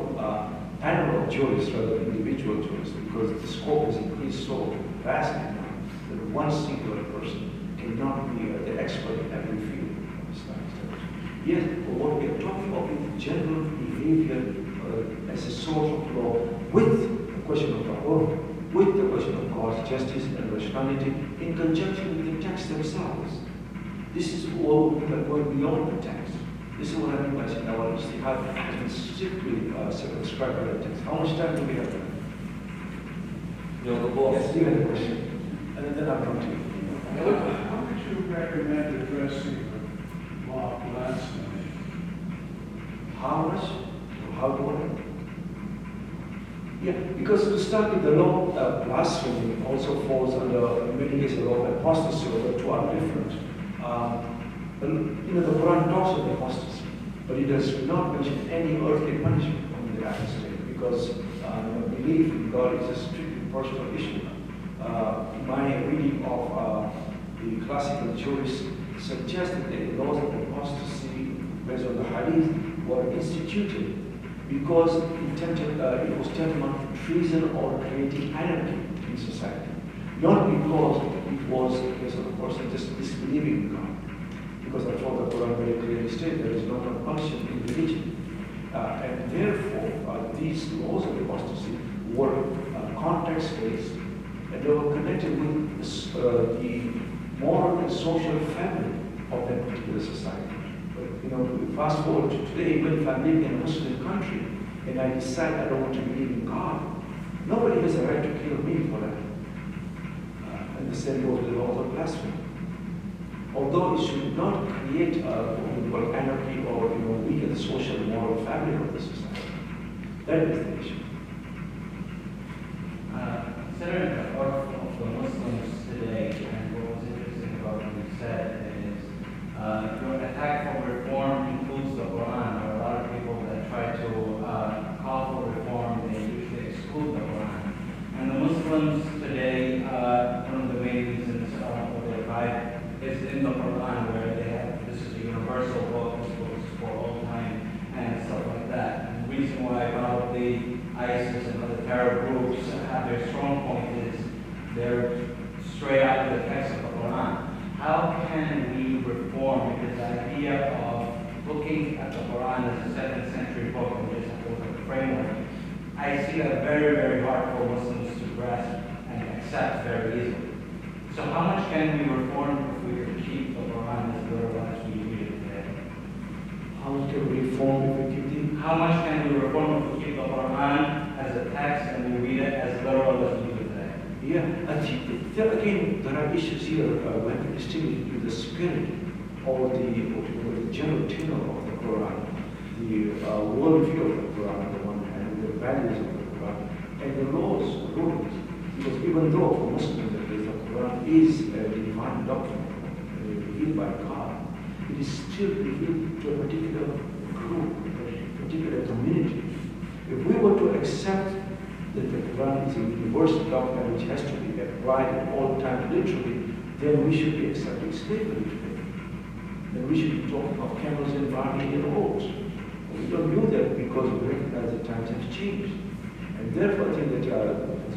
panel of jurists rather than individual jurists, because the scope has increased so vastly now that one singular person cannot be the expert in every field of Islamic studies. Yes, but what we are talking about is general behavior as a source of law with the question of law, with the question of God's justice and rationality in conjunction with the texts themselves. This is what we are going beyond the text. This is what I mean by saying our ijtihad has been strictly circumscribed by the text. How much time do we have? You're the boss. Yes, you had a question. And then I'll come to you. How would you recommend addressing the law of blasphemy? How much? How do I? Yeah, because to start with, the law of blasphemy also falls under, in many cases, the law of apostasy, or the two are different. The Quran talks of apostasy, but it does not mention any earthly punishment from the United States, because belief in God is a strictly personal issue. My reading of the classical jurists suggests that the laws of apostasy, based on the hadith, were instituted because it was tantamount to treason or creating anarchy in society. Not because it was a case of a person just disbelieving in God. Because that's what the Quran very clearly states, there is no compulsion in religion. And therefore, these laws of apostasy were context-based, and they were connected with the moral and social fabric of that particular society. Fast forward to today, even if I live in a Muslim country and I decide I don't want to believe in God, nobody has a right to kill me for that. And the same goes with the laws of blasphemy. Although it should not create anarchy or weaken the social and moral fabric of the society. That is the issue. Considering the order of the Muslims today, and what was interesting about what you said is your attack for reform includes the Quran. There are a lot of people that try to call for reform, they usually exclude the Quran. And the Muslims today, one of the main reasons for their fight is in the Quran, where they have, this is a universal book, this book is for all time, and stuff like that. And the reason why probably ISIS and other terror groups have their strong point is they're straight out of the text of the Quran. How can we reform? Because the idea of looking at the Quran as a 7th century book and just have to look at the framework, I see that very, very hard for Muslims to grasp and accept very easily. So how much can we reform if we could keep the Quran as literal as we read it today? How much can we reform if we keep it? How much can we reform if we keep the Quran as a text and we read it as literal as we do today? Yeah, I think there are issues here when we distinguish between the spirit or the general tenor of the Quran, the worldview of the Quran on the one hand, the values of the Quran, and the laws, rulings. Because even though for Muslims the Quran is a divine document revealed by God, it is still revealed to a particular group, a particular community. If we were to accept that the Quran is a universal document which has to be applied at all times literally, then we should be accepting slavery today. Then we should be talking of camels and barley and oats. We don't do that because we recognize that times have changed. And therefore I think that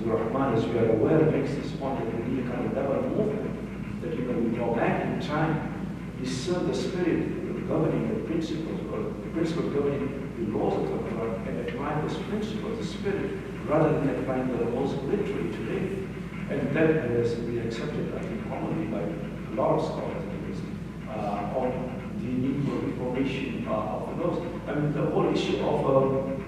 Rahman, as we are aware, makes this point that we need a kind of double movement, that we go back in time, discern the spirit governing the principles, or the principles governing the laws of the Quran, and apply those principles, the spirit, rather than applying the laws literally today. And that has been accepted, I think, commonly by a lot of scholars, at least, on the need for reformation of the laws. I mean, the whole issue of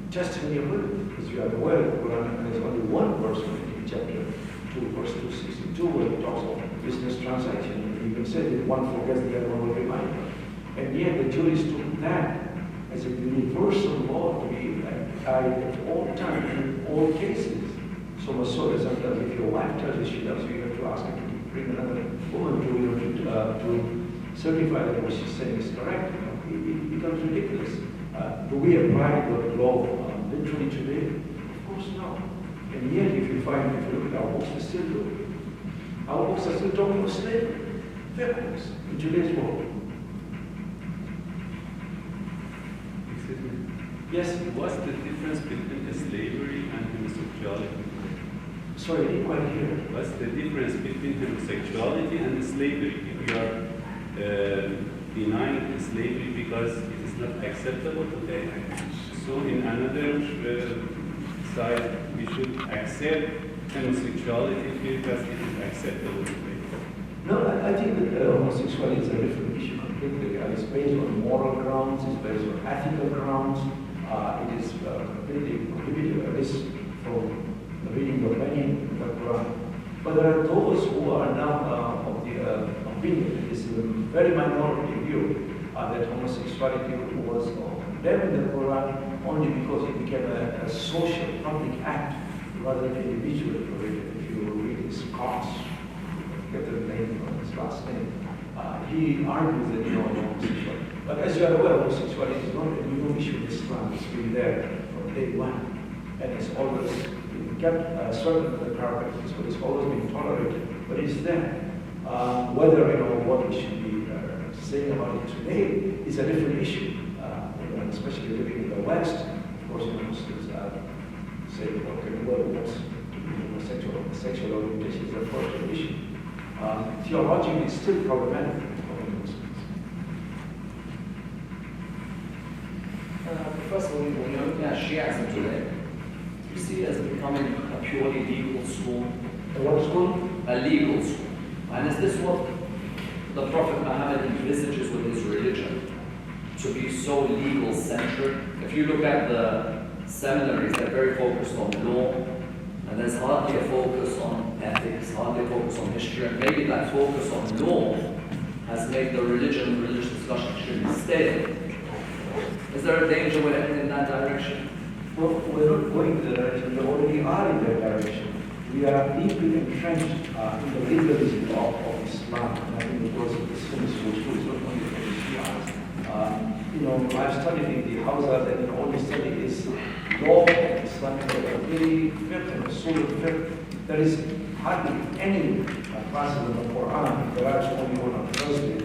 testimony of will, as you are aware, the Quran has only one verse in chapter 2, verse 262, where it talks of business transaction. You can say that one forgets, the other one will remind them. And yet the jurists took that as a universal law to be applied at all times, in all cases. So much so that sometimes if your wife tells you she loves you, you have to ask her to bring another woman to certify that what she's saying is correct. It becomes ridiculous. Do we apply the law literally today? Of course not. And yet, if you look at our books, they still do. Our books are still talking of slavery, fair books, in today's world. Excuse me. Yes? What's the difference between slavery and homosexuality? Sorry, I didn't quite hear. What's the difference between homosexuality and slavery? If you are denying slavery because it is not acceptable today, so in another side, we should accept homosexuality because it is acceptable today. No, I think that homosexuality is a different issue completely. It's based on moral grounds, it's based on ethical grounds. It is completely prohibited, at least from the reading of many in the Quran. But there are those who are now of the opinion, it is a very minority view, that homosexuality was condemned in the Quran only because it became a social public act rather than individual. If you read his Scott's, get the name from his last name, he argues that homosexuality. But as you are aware, homosexuality is not a new issue in Islam. It's been there from day one, and it's always been kept swept under the carpet. So it's always been tolerated, but it's there. Whether what we should be saying about it today is a different issue. Especially living in the West, of course, Muslims say, okay, what's sexual orientation is a important issue. Theologically, it's still problematic for Muslims. First of all, when you're looking at Shi'ism today, you see it as becoming a purely legal school. What school? A legal school. And is this what the Prophet Muhammad envisages with his religion? To be so legal-centered? If you look at the seminaries, they're very focused on law, and there's hardly a focus on ethics, hardly a focus on history, and maybe that focus on law has made the religious discussion extremely stale. Is there a danger we're heading in that direction? Well, we're not going in that direction. We already are in that direction. We are deeply entrenched in the legalism of Islam. And I think because of the Sunni school is not only for the Shiites. I've studied in the Hausa, and all we study is law and Islamic law, very Fiqh and Usul Fiqh. There is hardly any classes in the Quran. There are only one on Thursday,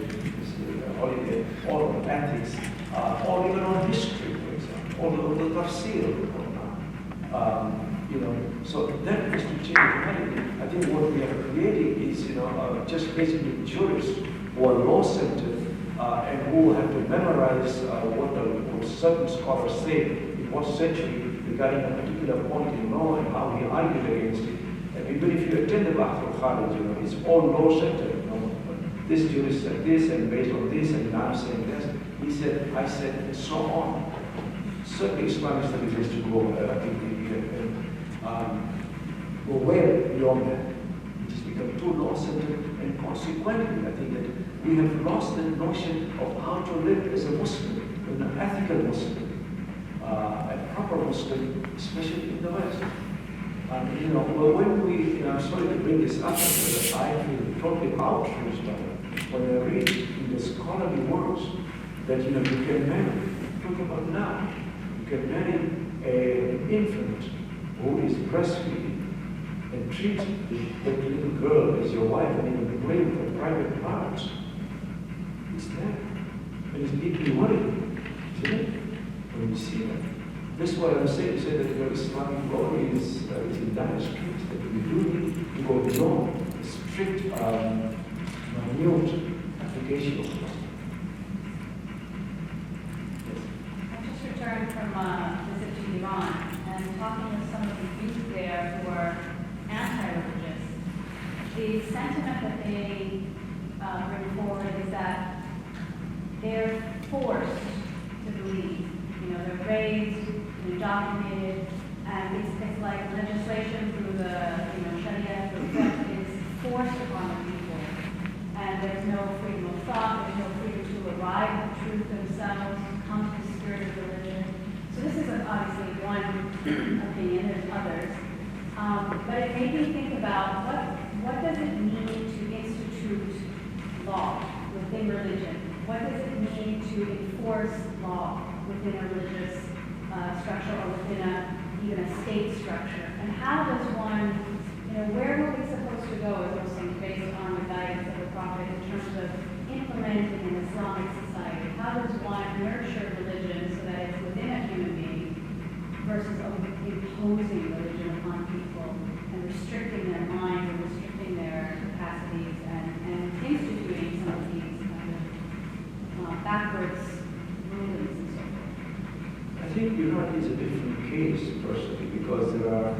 holiday, or on ethics, or even on history, for example, or the tafsir of the Quran. So that is to change humanity. I think what we are creating is, just basically jurists who are law-centered and who have to memorize what certain scholars say in what century regarding a particular point in law and how he argued against it. And even if you attend the Bahth al-Khalid, it's all law-centered. This jurist said this, and based on this, and now I'm saying this. He said, I said, and so on. Certainly Islamic studies has to go way beyond that. It has become too law-centered, and consequently, I think that we have lost the notion of how to live as a Muslim, an ethical Muslim, a proper Muslim, especially in the West. When we, I'm sorry to bring this up, but I feel totally outraged by it when I read in the scholarly works that you can marry, talk about now, you can marry an infant who is breastfeeding and treat the little girl as your wife and even bring her private parts. It's there. And it's deeply worrying, isn't it? When you see that. That's what I'm saying, to say that your Islamic law is in dire straits, that we do need to go beyond the strict, minute application of law. I just returned from a visit to Iran and talking with some of the youth there who are anti-religious. The sentiment that they bring forward is that they're forced to believe. They're raised, indoctrinated, and it's like legislation through the Sharia, through Fiqh, is forced upon the people. And there's no freedom of thought, there's no freedom to arrive at the truth themselves, come to the spirit of religion. So this is obviously one opinion, there's others. But it made me think about what does it mean to institute law within religion? What does it mean to enforce law within a religious structure or within even a state structure? And how does one, where are we supposed to go as Muslims based on the guidance of the Prophet in terms of implementing an Islamic society? How does one nurture religion so that it's within a human being versus imposing religion upon people and restricting their minds and restricting their capacities and instituting some of these kind of backwards rulings and so forth? I think Iraq is a different case, personally, because there are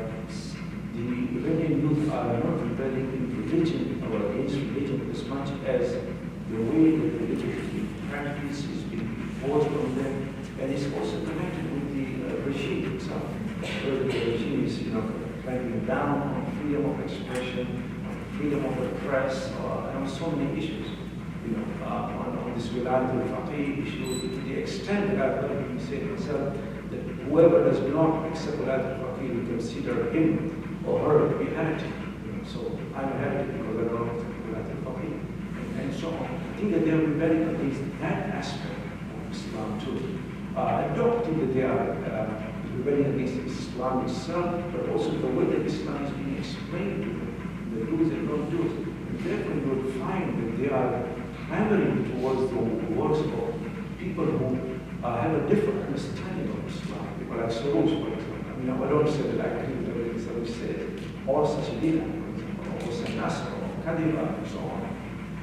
the Iranian youth are not rebelling in religion or against religion as much as the way that religion is being practiced is being imposed on them, and it's also connected with the regime itself. Where the regime is, clamping down on freedom of expression, on freedom of the press, and on so many issues. On this Wilayat al-Faqih issue, to the extent that I've heard him say himself that whoever does not accept Wilayat al-Faqih will consider him or her to be heretic. So I'm a heretic because I don't accept Wilayat al-Faqih, and so on. I think that they are rebelling against that aspect of Islam too. I don't think that they are rebelling against Islam itself, but also the way that Islam is being explained to them, the do's and not do's. And therefore you will find that they are clamoring towards the works of people who have a different understanding of Islam. People like Soros, for example. I don't say that I agree with everything Soros says, or Sachidina, for example, or McMaster, or Kadiba, and so on,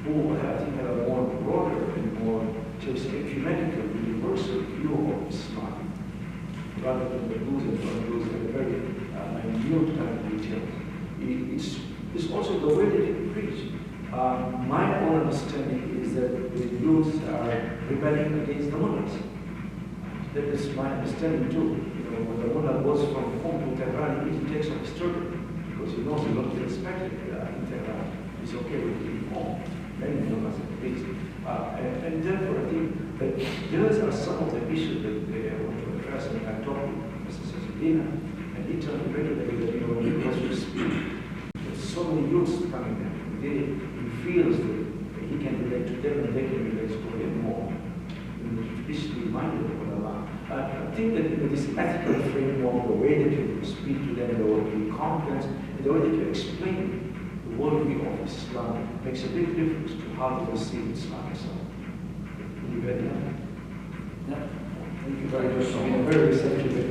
who I think have a more broader and more just ecumenical, universal view of Islam, rather than the do's and don't-do's and a very minute kind of detail. It's also the way that they preach. My own understanding is that the youths are rebelling against the mullahs. That is my understanding too. When the mullah goes from home to Tehran, he takes off his turban because he knows he's going to be respected in Tehran. It's okay with him home. Many mullahs are pleased. And therefore, I think that those are some of the issues that they want to address. And I talked to Mr. Sazadina, and he told me regularly that, because you speak, there's so many youths coming there. He feels that he can relate to them and they can relate to him more. This is reminded of Allah. I think that this ethical framework, the way that you speak to them, the way you confidence, and the way that you explain the worldview of Islam makes a big difference to how they receive Islam itself. Are you ready? Yeah. Thank you very much for being very receptive.